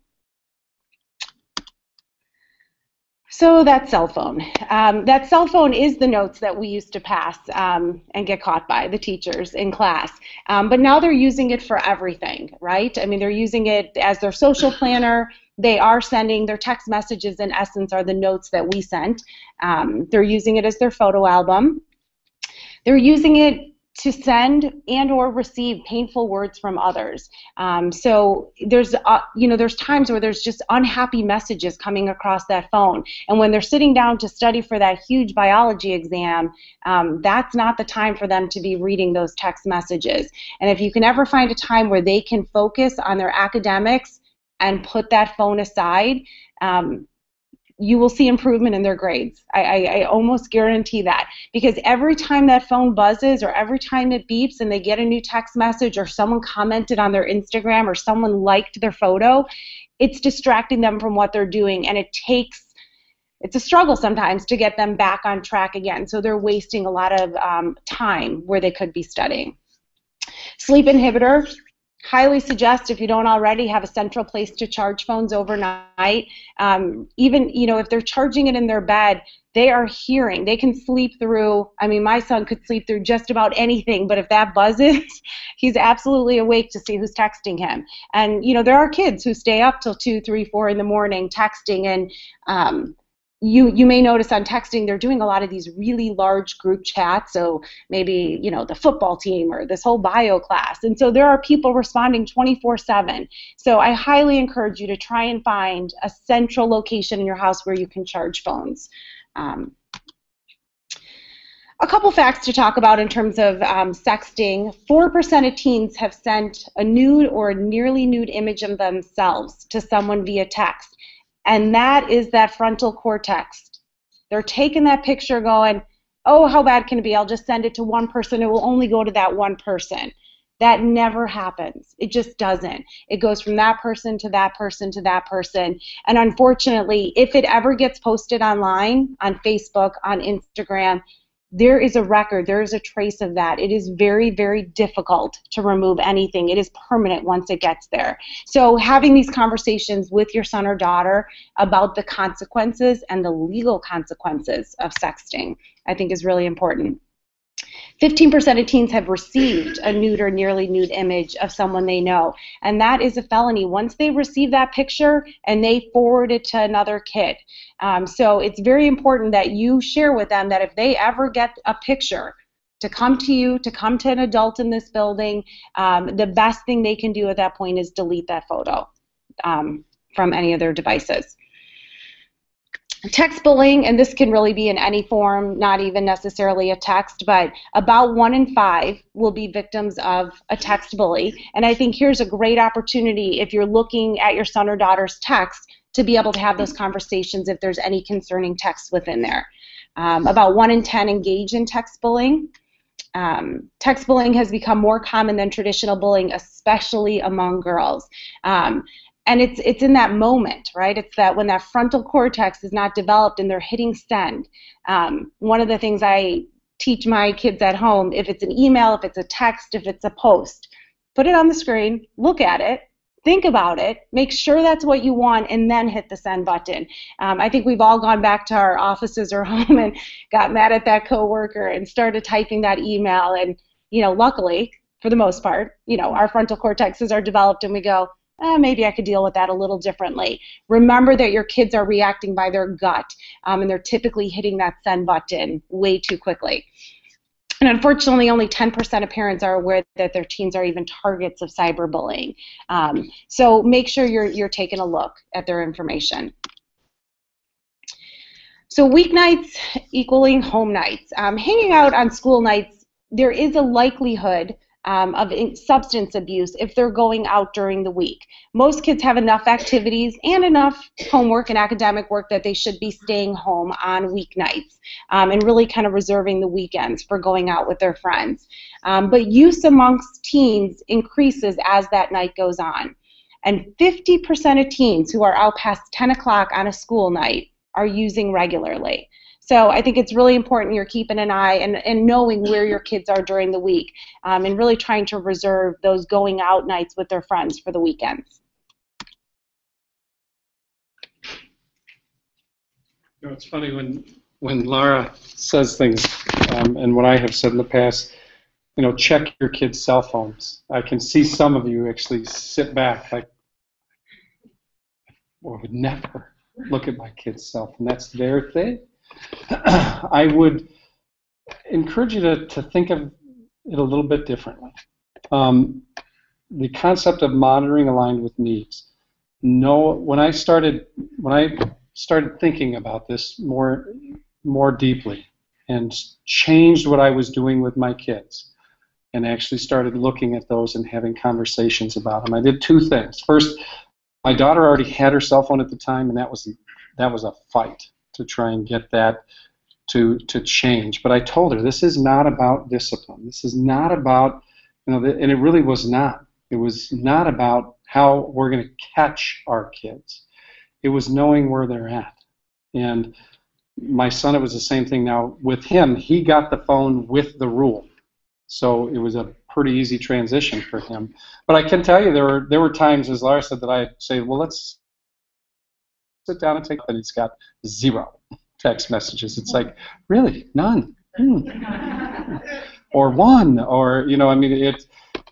So that cell phone. That cell phone is the notes that we used to pass and get caught by the teachers in class. But now they're using it for everything, right? I mean, they're using it as their social planner. They are sending their text messages, in essence, are the notes that we sent. They're using it as their photo album. They're using it to send and or receive painful words from others. So there's, there's times where there's just unhappy messages coming across that phone. And when they're sitting down to study for that huge biology exam, that's not the time for them to be reading those text messages. And if you can ever find a time where they can focus on their academics and put that phone aside, you will see improvement in their grades. I almost guarantee that, because every time that phone buzzes or every time it beeps and they get a new text message or someone commented on their Instagram or someone liked their photo, it's distracting them from what they're doing, and it's a struggle sometimes to get them back on track again. So they're wasting a lot of time where they could be studying. Sleep inhibitor. Highly suggest, if you don't already, have a central place to charge phones overnight. Even, if they're charging it in their bed, they are hearing. They can sleep through, I mean, my son could sleep through just about anything, but if that buzzes, he's absolutely awake to see who's texting him. And, there are kids who stay up till 2, 3, 4 in the morning texting, and you may notice on texting they're doing a lot of these really large group chats, so maybe the football team or this whole bio class, and so there are people responding 24/7. So I highly encourage you to try and find a central location in your house where you can charge phones. A couple facts to talk about in terms of sexting. 4% of teens have sent a nude or a nearly nude image of themselves to someone via text. And that is that frontal cortex. They're taking that picture going, oh, how bad can it be? I'll just send it to one person. It will only go to that one person. That never happens. It just doesn't. It goes from that person to that person to that person. And unfortunately, if it ever gets posted online, on Facebook, on Instagram, there is a record, there is a trace of that. It is very, very difficult to remove anything. It is permanent once it gets there. So having these conversations with your son or daughter about the consequences and the legal consequences of sexting, I think, is really important. 15% of teens have received a nude or nearly nude image of someone they know, and that is a felony once they receive that picture and they forward it to another kid. So it's very important that you share with them that if they ever get a picture, to come to you, to come to an adult in this building, the best thing they can do at that point is delete that photo from any of their devices. Text bullying, and this can really be in any form, not even necessarily a text, but about 1 in 5 will be victims of a text bully. And I think here's a great opportunity if you're looking at your son or daughter's text to be able to have those conversations if there's any concerning text within there. About 1 in 10 engage in text bullying. Text bullying has become more common than traditional bullying, especially among girls. And it's in that moment, right? It's that when that frontal cortex is not developed and they're hitting send. One of the things I teach my kids at home, if it's an email, if it's a text, if it's a post, put it on the screen, look at it, think about it, make sure that's what you want, and then hit the send button. I think we've all gone back to our offices or home and got mad at that coworker and started typing that email. And, luckily, for the most part, our frontal cortexes are developed and we go, maybe I could deal with that a little differently. Remember that your kids are reacting by their gut, and they're typically hitting that send button way too quickly. And unfortunately, only 10% of parents are aware that their teens are even targets of cyberbullying. So make sure you're taking a look at their information. So weeknights equaling home nights. Hanging out on school nights, there is a likelihood of substance abuse if they're going out during the week. Most kids have enough activities and enough homework and academic work that they should be staying home on weeknights and really kind of reserving the weekends for going out with their friends. But use amongst teens increases as that night goes on. And 50% of teens who are out past 10 o'clock on a school night are using regularly. So I think it's really important you're keeping an eye and knowing where your kids are during the week and really trying to reserve those going out nights with their friends for the weekends. It's funny when Laura says things and what I have said in the past, check your kids' cell phones. I can see some of you actually sit back like, I would never look at my kid's cell phone. That's their thing. I would encourage you to think of it a little bit differently. The concept of monitoring aligned with needs. When I started thinking about this more deeply and changed what I was doing with my kids and actually started looking at those and having conversations about them, I did two things. First, my daughter already had her cell phone at the time, and that was a fight to try and get that to change. But I told her, this is not about discipline. This is not about, and it really was not. It was not about how we're going to catch our kids. It was knowing where they're at. And my son, it was the same thing. Now, with him, he got the phone with the rule. So it was a pretty easy transition for him. But I can tell you there were times, as Laura said, that I say, well, let's sit down and take, and he's got 0 text messages. It's like, really? None? Or 1, or,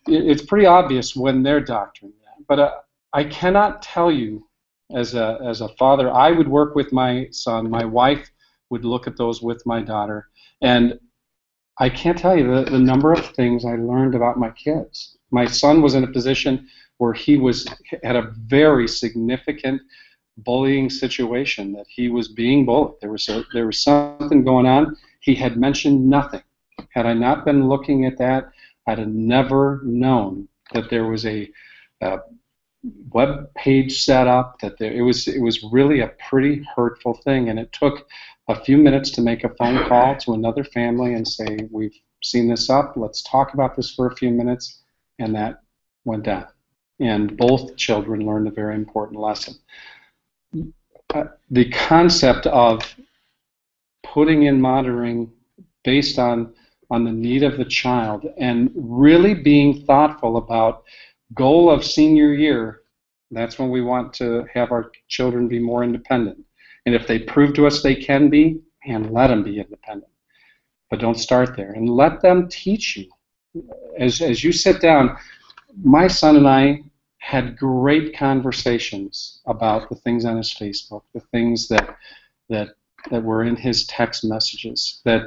it's pretty obvious when they're doctoring that. But I cannot tell you, as a father, I would work with my son, my wife would look at those with my daughter, and I can't tell you the number of things I learned about my kids. My son was in a position where he had a very significant bullying situation, that he was being bullied. There was something going on. He had mentioned nothing. Had I not been looking at that, I'd have never known that there was a web page set up. It was really a pretty hurtful thing, and it took a few minutes to make a phone call to another family and say, we've seen this up. Let's talk about this for a few minutes, and that went down. And both children learned a very important lesson. The concept of putting in monitoring based on the need of the child and really being thoughtful about goal of senior year, that's when we want to have our children be more independent. And if they prove to us they can be, and let them be independent. But don't start there. And let them teach you. As you sit down, my son and I had great conversations about the things on his Facebook, the things that were in his text messages, that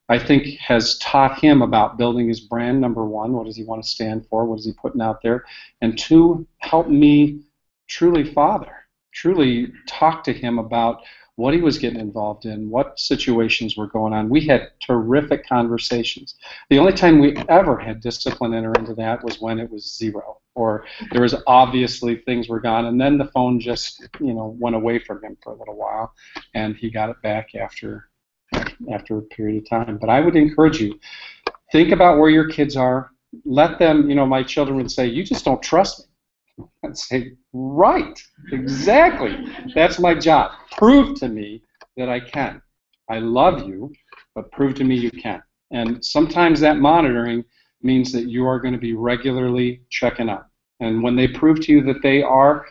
I think has taught him about building his brand, number one, what does he want to stand for, what is he putting out there, and two, help me truly father, truly talk to him about what he was getting involved in, what situations were going on. We had terrific conversations. The only time we ever had discipline enter into that was when it was zero, or there was obviously things were gone, and then the phone just, went away from him for a little while, and he got it back after a period of time. But I would encourage you, think about where your kids are. Let them, my children would say, "You just don't trust me." I'd say, "Right, exactly. That's my job. Prove to me that I can. I love you, but prove to me you can." And sometimes that monitoring means that you are going to be regularly checking up. And when they prove to you that they are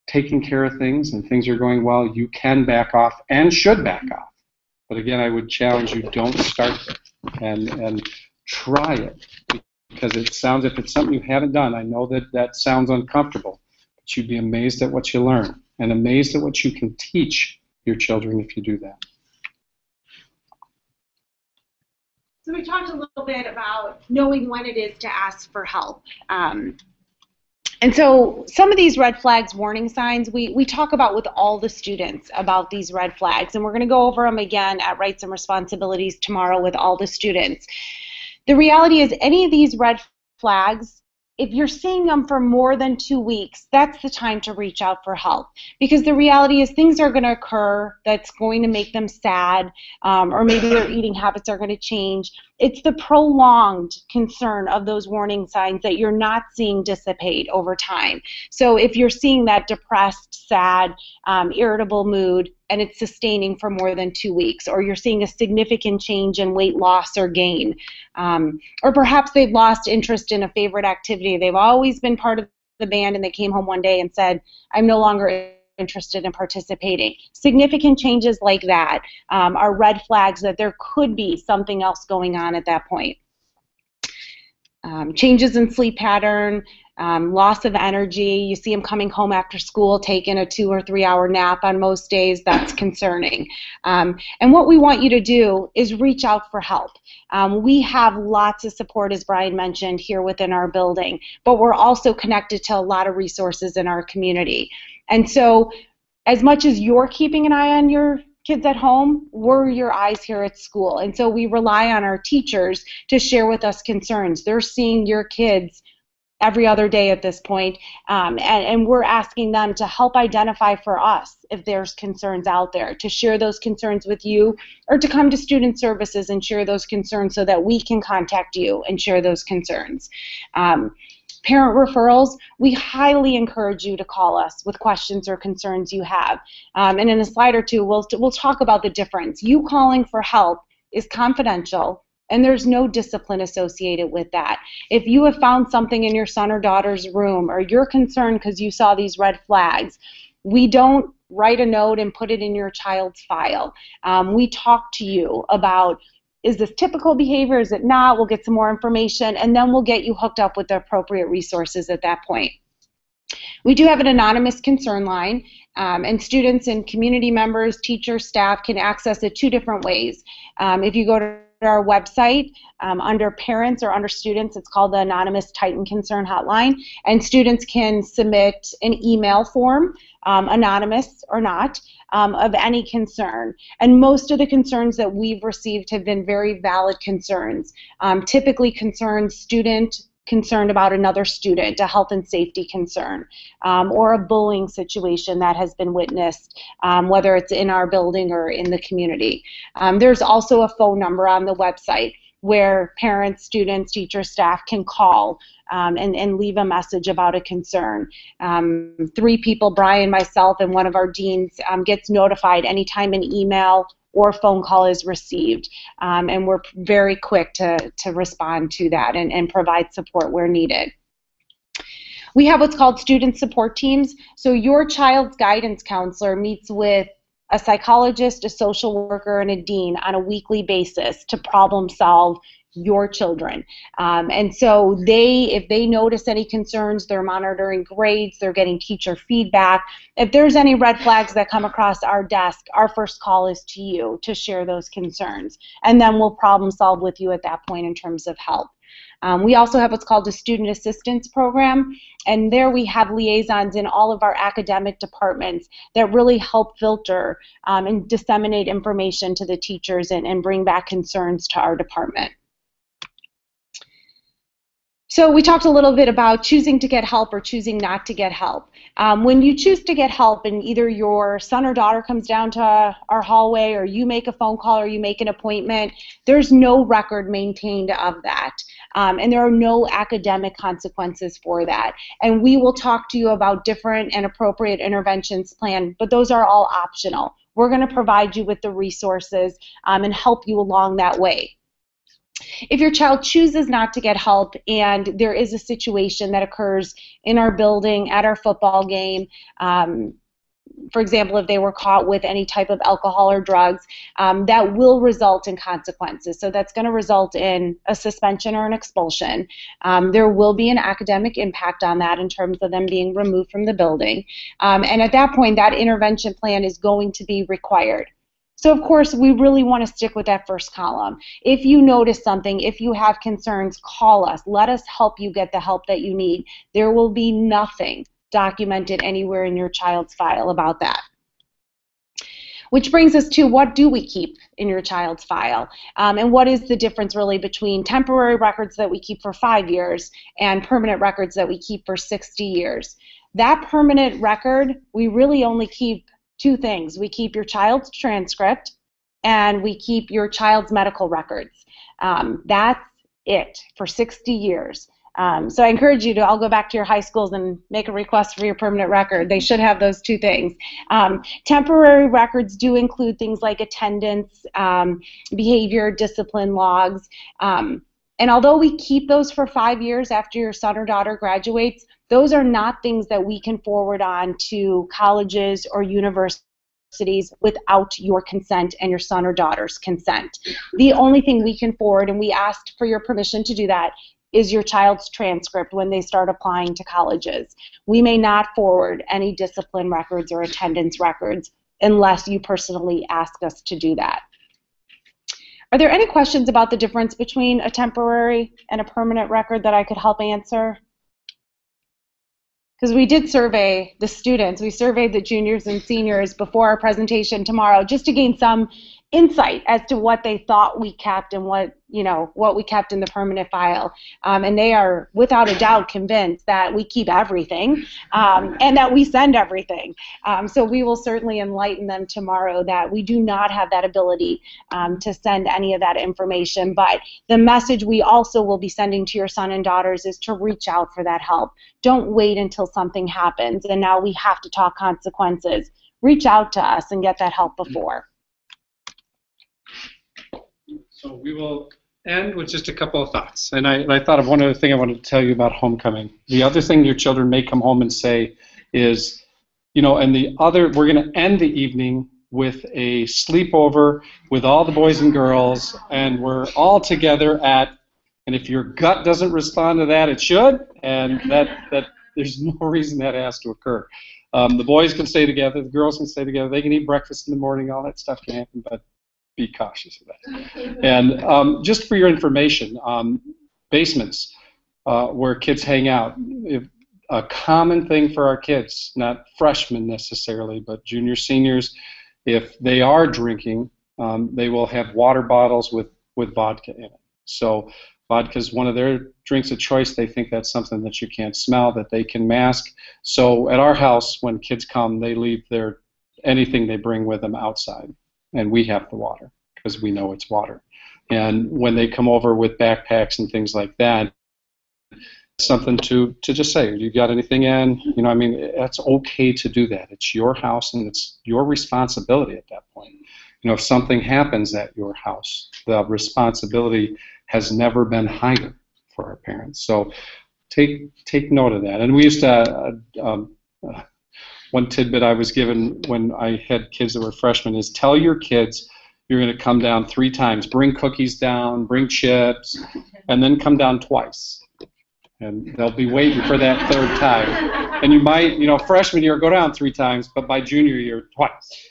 taking care of things and things are going well, you can back off and should back off. But again, I would challenge you, don't start there, and try it. Because it sounds, if it's something you haven't done, I know that sounds uncomfortable, but you'd be amazed at what you learn and amazed at what you can teach your children if you do that. So we talked a little bit about knowing when it is to ask for help. And so some of these red flags, warning signs, we talk about with all the students about these red flags, and we're going to go over them again at Rights and Responsibilities tomorrow with all the students. The reality is any of these red flags, if you're seeing them for more than 2 weeks, that's the time to reach out for help. Because the reality is things are going to occur that's going to make them sad, or maybe their eating habits are going to change. It's the prolonged concern of those warning signs that you're not seeing dissipate over time. So if you're seeing that depressed, sad, irritable mood, and it's sustaining for more than 2 weeks, or you're seeing a significant change in weight loss or gain, or perhaps they've lost interest in a favorite activity. They've always been part of the band and they came home one day and said, "I'm no longer interested in participating." Significant changes like that are red flags that there could be something else going on at that point. Changes in sleep pattern, loss of energy. You see them coming home after school, taking a 2 or 3 hour nap on most days. That's concerning. And what we want you to do is reach out for help. We have lots of support, as Brian mentioned, here within our building, but we're also connected to a lot of resources in our community. And so as much as you're keeping an eye on your kids at home, we're your eyes here at school. And so we rely on our teachers to share with us concerns. They're seeing your kids every other day at this point, and we're asking them to help identify for us if there's concerns out there, to share those concerns with you, or to come to Student Services and share those concerns so that we can contact you and share those concerns. Parent referrals, we highly encourage you to call us with questions or concerns you have. And in a slide or two, we'll talk about the difference. You calling for help is confidential, and there's no discipline associated with that. If you have found something in your son or daughter's room, or you're concerned because you saw these red flags, we don't write a note and put it in your child's file. We talk to you about, is this typical behavior? Is it not? We'll get some more information, and then we'll get you hooked up with the appropriate resources at that point. We do have an anonymous concern line, and students and community members, teachers, staff can access it 2 different ways. If you go to our website, under parents or under students, it's called the Anonymous Titan Concern Hotline, and students can submit an email form, anonymous or not, of any concern. And most of the concerns that we've received have been very valid concerns, typically concerns student concerned about another student, a health and safety concern, or a bullying situation that has been witnessed, whether it's in our building or in the community. There's also a phone number on the website where parents, students, teachers, staff can call and leave a message about a concern. 3 people, Brian, myself, and one of our deans, gets notified anytime an email or phone call is received, and we're very quick to respond to that and provide support where needed. We have what's called student support teams. So your child's guidance counselor meets with a psychologist, a social worker, and a dean on a weekly basis to problem solve your children. And so if they notice any concerns, they're monitoring grades, they're getting teacher feedback. If there's any red flags that come across our desk, our first call is to you to share those concerns. And then we'll problem solve with you at that point in terms of help. We also have what's called a student assistance program, and there we have liaisons in all of our academic departments that really help filter and disseminate information to the teachers and bring back concerns to our department. So we talked a little bit about choosing to get help or choosing not to get help. When you choose to get help and either your son or daughter comes down to our hallway or you make a phone call or you make an appointment, there's no record maintained of that. And there are no academic consequences for that. And we will talk to you about different and appropriate interventions planned, but those are all optional. We're going to provide you with the resources and help you along that way. If your child chooses not to get help and there is a situation that occurs in our building, at our football game, for example, if they were caught with any type of alcohol or drugs, that will result in consequences. So that's going to result in a suspension or an expulsion. There will be an academic impact on that in terms of them being removed from the building. And at that point, that intervention plan is going to be required. So, of course, we really want to stick with that first column. If you notice something, if you have concerns, call us. Let us help you get the help that you need. There will be nothing documented anywhere in your child's file about that. Which brings us to, what do we keep in your child's file? And what is the difference really between temporary records that we keep for 5 years and permanent records that we keep for 60 years? That permanent record, we really only keep two things. We keep your child's transcript and we keep your child's medical records. That's it for 60 years. So I encourage you to all go back to your high schools and make a request for your permanent record. They should have those two things. Temporary records do include things like attendance, behavior, discipline logs. And although we keep those for 5 years after your son or daughter graduates, those are not things that we can forward on to colleges or universities without your consent and your son or daughter's consent. The only thing we can forward, and we asked for your permission to do that, is your child's transcript when they start applying to colleges. We may not forward any discipline records or attendance records unless you personally ask us to do that. Are there any questions about the difference between a temporary and a permanent record that I could help answer? Because we did survey the students. We surveyed the juniors and seniors before our presentation tomorrow just to gain some insight as to what they thought we kept and what we kept in the permanent file. And they are without a doubt convinced that we keep everything and that we send everything. So we will certainly enlighten them tomorrow that we do not have that ability to send any of that information. But the message we also will be sending to your son and daughters is to reach out for that help. Don't wait until something happens and now we have to talk consequences. Reach out to us and get that help before. So we will end with just a couple of thoughts. And I thought of one other thing I wanted to tell you about homecoming. The other thing your children may come home and say is, we're going to end the evening with a sleepover with all the boys and girls, and we're all together and if your gut doesn't respond to that, it should, and that there's no reason that has to occur. The boys can stay together, the girls can stay together, they can eat breakfast in the morning, all that stuff can happen, but be cautious of that. And just for your information, basements where kids hang out, a common thing for our kids, not freshmen necessarily, but juniors, seniors, if they are drinking, they will have water bottles with vodka in it. So vodka is one of their drinks of choice. They think that's something that you can't smell, that they can mask. So at our house, when kids come, they leave anything they bring with them outside. And we have the water because we know it's water. And when they come over with backpacks and things like that, something to just say, you got anything in? It's okay to do that. It's your house and it's your responsibility at that point. If something happens at your house, the responsibility has never been higher for our parents. So take note of that. And we used to one tidbit I was given when I had kids that were freshmen is tell your kids you're going to come down 3 times. Bring cookies down, bring chips, and then come down twice. And they'll be waiting for that 3rd time. And you might, freshman year, go down 3 times, but by junior year, twice.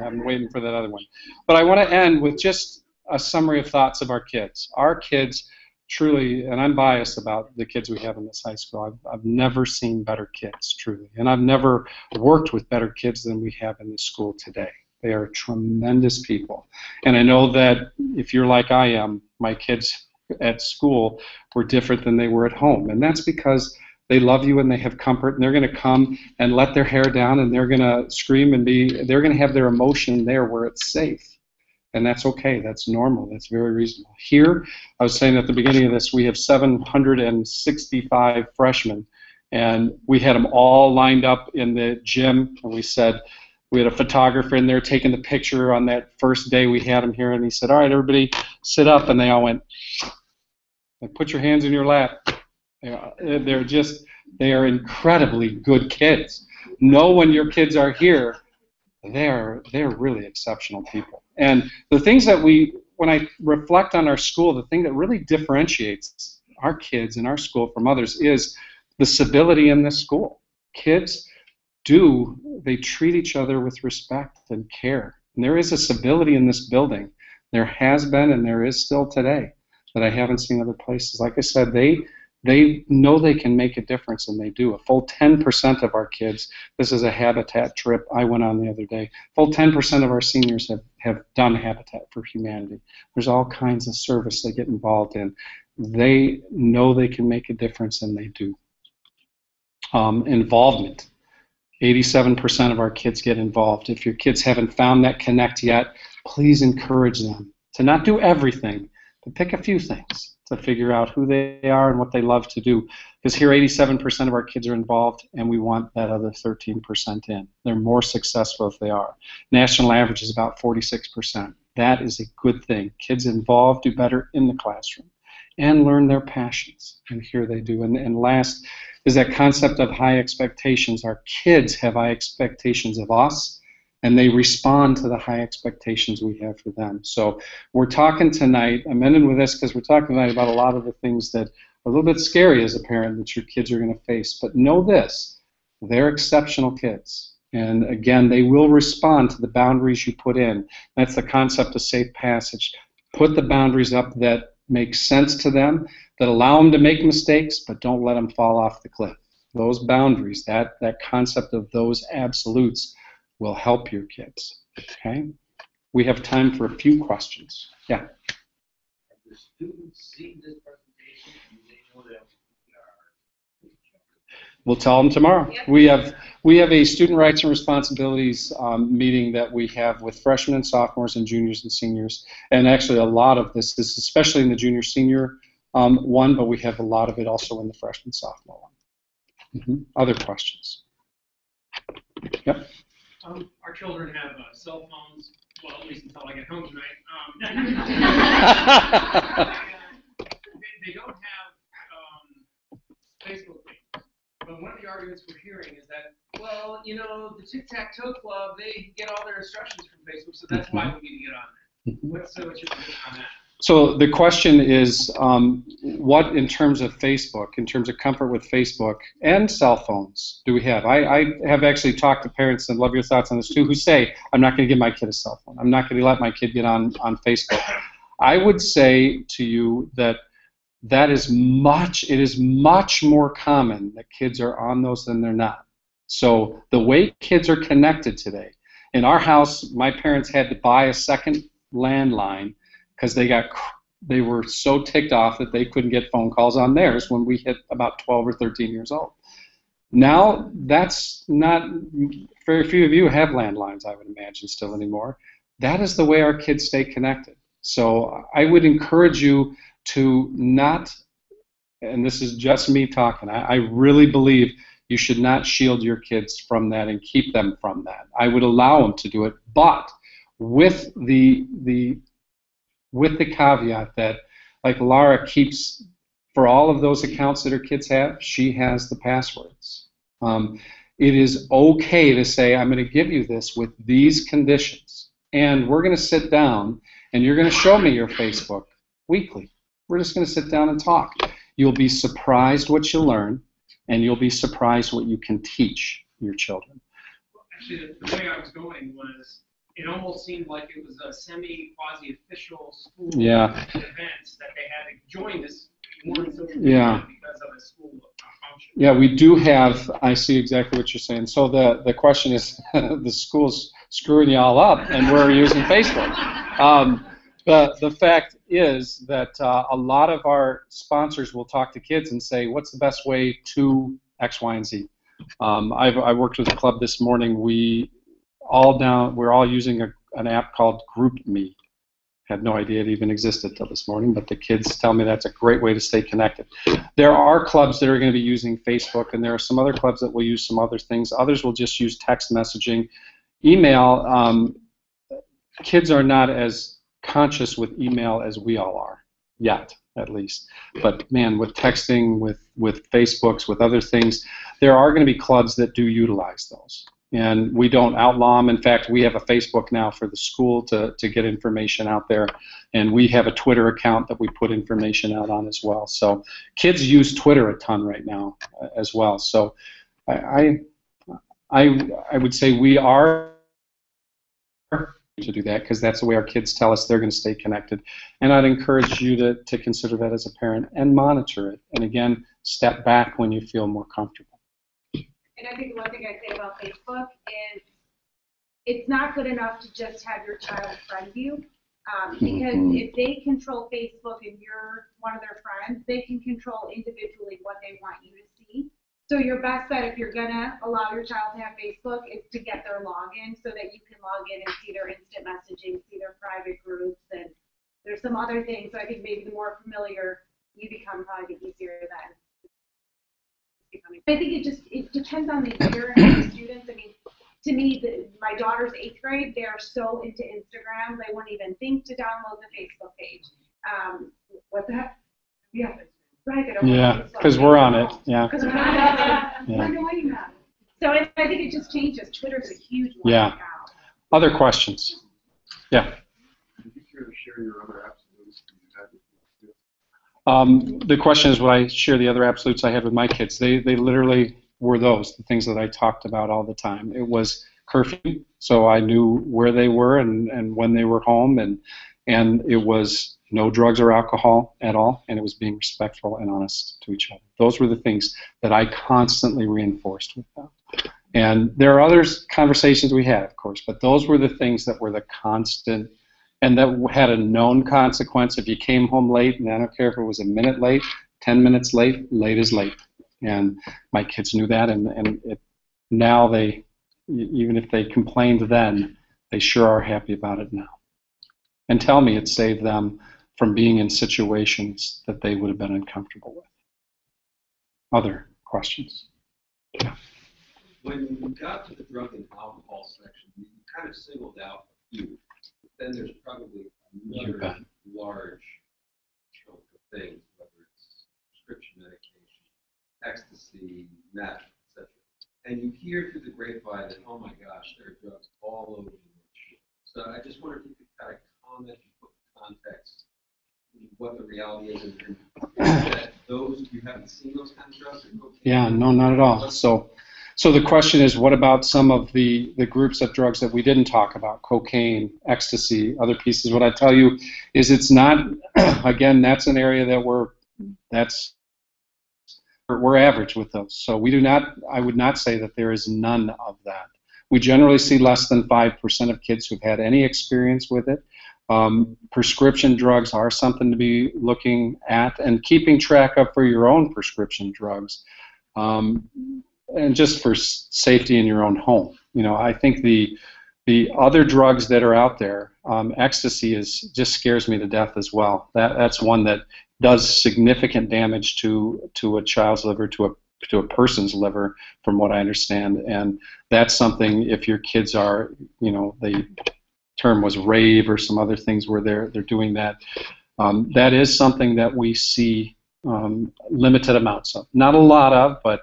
I'm waiting for that other one. But I want to end with just a summary of thoughts of our kids. Our kids truly, and I'm biased about the kids we have in this high school, I've never seen better kids, truly. And I've never worked with better kids than we have in this school today. They are tremendous people. And I know that if you're like I am, my kids at school were different than they were at home. And that's because they love you and they have comfort, and they're going to come and let their hair down, and they're going to scream and they're going to have their emotion there where it's safe. And that's okay. That's normal. That's very reasonable. Here, I was saying at the beginning of this, we have 765 freshmen, and we had them all lined up in the gym, and we said, we had a photographer in there taking the picture on that first day we had him here, and he said, all right, everybody sit up, and they all went, and put your hands in your lap. They are incredibly good kids. Know when your kids are here, they're really exceptional people. And the things that when I reflect on our school, the thing that really differentiates our kids and our school from others is the civility in this school. Kids they treat each other with respect and care. And there is a civility in this building. There has been and there is still today that I haven't seen other places. Like I said, they know they can make a difference, and they do. A full 10% of our kids, this is a Habitat trip I went on the other day, full 10% of our seniors have done Habitat for Humanity. There's all kinds of service they get involved in. They know they can make a difference, and they do. Involvement. 87% of our kids get involved. If your kids haven't found that connect yet, please encourage them to not do everything, but pick a few things to figure out who they are and what they love to do. Because here 87% of our kids are involved, and we want that other 13% in. They're more successful if they are. National average is about 46%. That is a good thing. Kids involved do better in the classroom and learn their passions, and here they do. And last is that concept of high expectations. Our kids have high expectations of us, and they respond to the high expectations we have for them. So we're talking tonight, I'm ending with this because we're talking tonight about a lot of the things that are a little bit scary as a parent that your kids are going to face. But know this, they're exceptional kids. And again, they will respond to the boundaries you put in. That's the concept of safe passage. Put the boundaries up that make sense to them, that allow them to make mistakes, but don't let them fall off the cliff. Those boundaries, that concept of those absolutes will help your kids. Okay? We have time for a few questions. Yeah? Have the students seen this presentation? Do they know that we are? We'll tell them tomorrow. We have a student rights and responsibilities meeting that we have with freshmen and sophomores and juniors and seniors. And actually a lot of this is especially in the junior senior one, but we have a lot of it also in the freshman sophomore one. Other questions? Yep. Our children have cell phones, well, at least until I get home tonight. They don't have Facebook pages. But one of the arguments we're hearing is that, well, the Tic-Tac-Toe Club, they get all their instructions from Facebook, so that's why we need to get on there. What's your position on that? So the question is, what in terms of Facebook, in terms of comfort with Facebook and cell phones do we have? I have actually talked to parents, and love your thoughts on this too, who say, I'm not going to give my kid a cell phone. I'm not going to let my kid get on Facebook. I would say to you that it is much more common that kids are on those than they're not. So the way kids are connected today, in our house, my parents had to buy a second landline because they were so ticked off that they couldn't get phone calls on theirs when we hit about 12 or 13 years old. Now, that's not, very few of you have landlines, I would imagine, still anymore. That is the way our kids stay connected. So I would encourage you to not, and this is just me talking, I really believe you should not shield your kids from that and keep them from that. I would allow them to do it, but with the caveat that, like Laura keeps, for all of those accounts that her kids have, she has the passwords. It is okay to say, I'm going to give you this with these conditions. and we're going to sit down, and you're going to show me your Facebook weekly. We're just going to sit down and talk. You'll be surprised what you learn, and you'll be surprised what you can teach your children. Well, actually, the way I was going was, it almost seemed like it was a semi-quasi-official school event that they had to join this one social media because of a school function. Yeah, we do have, I see exactly what you're saying. So the question is, the school's screwing you all up, and we're using Facebook. The fact is that a lot of our sponsors will talk to kids and say, what's the best way to X, Y, and Z? I worked with a club this morning. We're all using an app called GroupMe. Had no idea it even existed till this morning, but the kids tell me that's a great way to stay connected. There are clubs that are going to be using Facebook, and there are some other clubs that will use some other things. Others will just use text messaging. Email, kids are not as conscious with email as we all are, yet, at least. But man, with texting, with Facebooks, with other things, there are going to be clubs that do utilize those. And we don't outlaw them. In fact, we have a Facebook now for the school to get information out there. And we have a Twitter account that we put information out on as well. So kids use Twitter a ton right now as well. So I would say we are to do that, because that's the way our kids tell us they're going to stay connected. And I'd encourage you to consider that as a parent and monitor it. And again, step back when you feel more comfortable. And I think one thing I'd say about Facebook is it's not good enough to just have your child friend you, because if they control Facebook and you're one of their friends, they can control individually what they want you to see. So your best bet, if you're going to allow your child to have Facebook, is to get their login so that you can log in and see their instant messaging, see their private groups, and there's some other things. So I think maybe the more familiar you become, probably the easier then. I think it depends on the year and the students. I mean, to me, my daughter's 8th grade, they are so into Instagram, they wouldn't even think to download the Facebook page. What's that? Yeah, right. Yeah, because we're on it. Yeah. Because we're on it. We're doing that. So I think it just changes. Twitter's a huge one now. Other questions? Yeah. Would you care to share your other absolutes? The question is, would I share the other absolutes I had with my kids? They literally were those, the things that I talked about all the time. It was curfew, so I knew where they were and when they were home, and it was no drugs or alcohol at all, and it was being respectful and honest to each other. Those were the things that I constantly reinforced with them. And there are other conversations we had, of course, but those were the things that were the constant, and that had a known consequence. If you came home late, and I don't care if it was a minute late, 10 minutes late, late is late. And my kids knew that, and now they, even if they complained then, they sure are happy about it now. And tell me it saved them from being in situations that they would have been uncomfortable with. Other questions? Yeah. When you got to the drug and alcohol section, you kind of singled out a few. Then there's probably another large chunk of things, whether it's prescription medication, ecstasy, meth, etc. And you hear through the grapevine that, oh my gosh, there are drugs all over the world. So I just wondered if you could kind of comment and put context what the reality is, and that those, you haven't seen those kinds of drugs? Or cocaine? Yeah, no, not at all. So the question is, what about some of the groups of drugs that we didn't talk about, cocaine, ecstasy, other pieces? What I tell you is it's not, again, that's an area that we're average with those. So we do not, I would not say that there is none of that. We generally see less than 5% of kids who've had any experience with it. Prescription drugs are something to be looking at and keeping track of for your own prescription drugs. And just for safety in your own home. You know, I think the other drugs that are out there, ecstasy just scares me to death as well. That's one that does significant damage to a child's liver, to a person's liver, from what I understand. And that's something, if your kids are, you know, the term was rave or some other things where they're doing that, that is something that we see limited amounts of. Not a lot of, but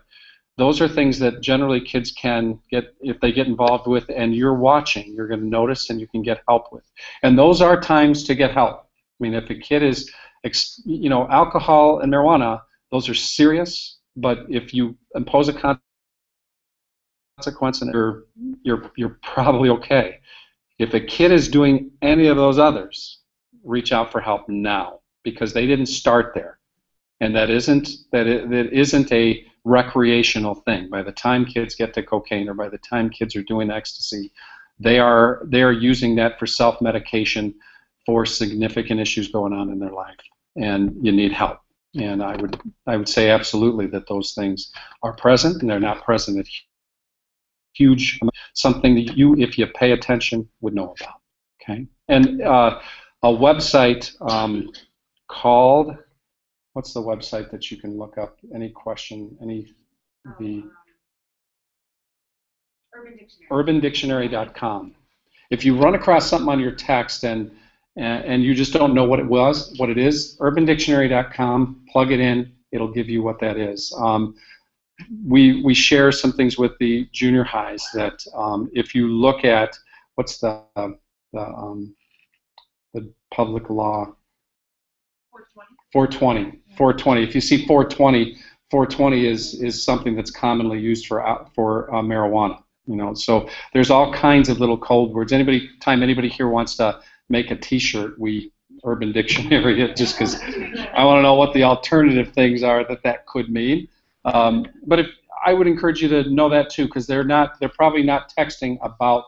those are things that generally kids can get, if they get involved with and you're watching, you're going to notice and you can get help with. And those are times to get help. I mean, if a kid is, you know, alcohol and marijuana, those are serious, but if you impose a consequence and you're probably okay. If a kid is doing any of those others, reach out for help now, because they didn't start there. And that isn't a recreational thing. By the time kids get to cocaine, or by the time kids are doing ecstasy, they are using that for self-medication for significant issues going on in their life, and you need help. And I would say absolutely that those things are present, and they're not present at huge, something that you, if you pay attention, would know about. Okay, and a website called, what's the website that you can look up any question, UrbanDictionary.com. If you run across something on your text and you just don't know what it is, UrbanDictionary.com, plug it in, it'll give you what that is. We share some things with the junior highs that if you look at, what's the public law? 420. If you see 420, 420 is something that's commonly used for marijuana. You know, so there's all kinds of little code words. Time anybody here wants to make a T-shirt, we Urban Dictionary it, just because I want to know what the alternative things are that could mean. But I would encourage you to know that too, because they're probably not texting about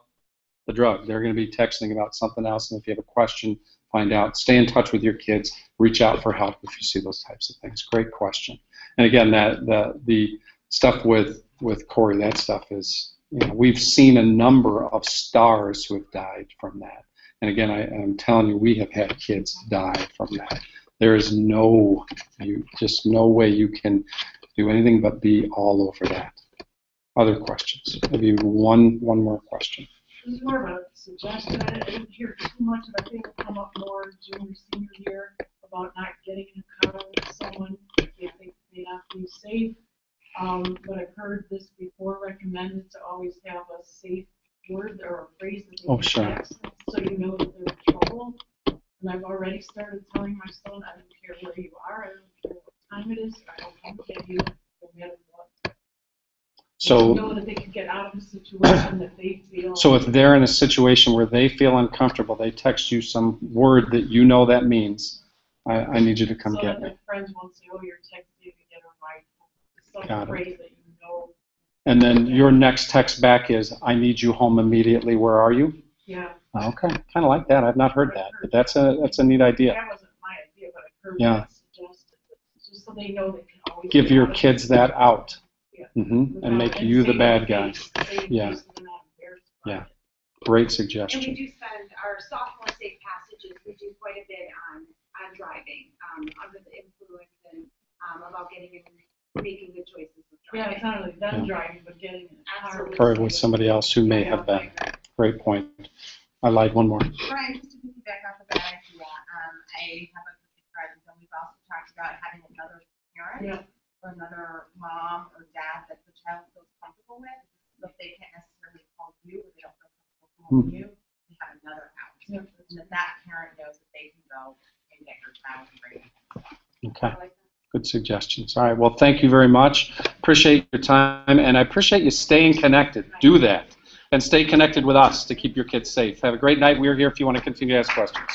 the drug. They're going to be texting about something else. And if you have a question, find out. Stay in touch with your kids. Reach out for help if you see those types of things. Great question. And again, the stuff with Corey, that stuff is, you know, we've seen a number of stars who have died from that. And again, I'm telling you, we have had kids die from that. There is just no way you can do anything but be all over that. Other questions? Maybe one more question. This is more of a suggestion. I didn't hear too much, but I think it'll come up more junior, senior year about not getting an account with someone if they think they not be safe. But I've heard this before, recommended to always have a safe word or a phrase that they can text, so you know that they're in trouble. And I've already started telling my son, I don't care where you are, I don't care what time it is, I will come get you no matter what. So you know that they can get out of a situation that they feel. So if they're in a situation where they feel uncomfortable, they text you some word that you know that means, I need you to come get me. So that their friends won't say, oh, you're texting to get a ride. Some phrase that you know. And then your next text back is, I need you home immediately, where are you? Yeah. Okay, kind of like that. I've not heard that, but that's a neat idea. That wasn't my idea, but I heard that suggested, just so they know they can always give your kids that out. Yeah. And make you the bad guy. Yeah. Yeah. Great suggestion. And we do spend our sophomore safe passages. We do quite a bit on driving under the influence and about getting in, making good choices with driving. Yeah, it's not really them driving, but getting in a car. Or with somebody else who may have been. Great point. I lied. One more. Brian, just to piggyback off of that idea, I have a kid driving, and we've also talked about having another parent or another mom or dad that the child feels comfortable with. So if they can't necessarily call you or they don't feel comfortable calling you, they have another out. And that parent knows that they can go and get your child and bring it. Okay. Good suggestions. All right. Well, thank you very much. Appreciate your time, and I appreciate you staying connected. Do that. And stay connected with us to keep your kids safe. Have a great night. We're here if you want to continue to ask questions.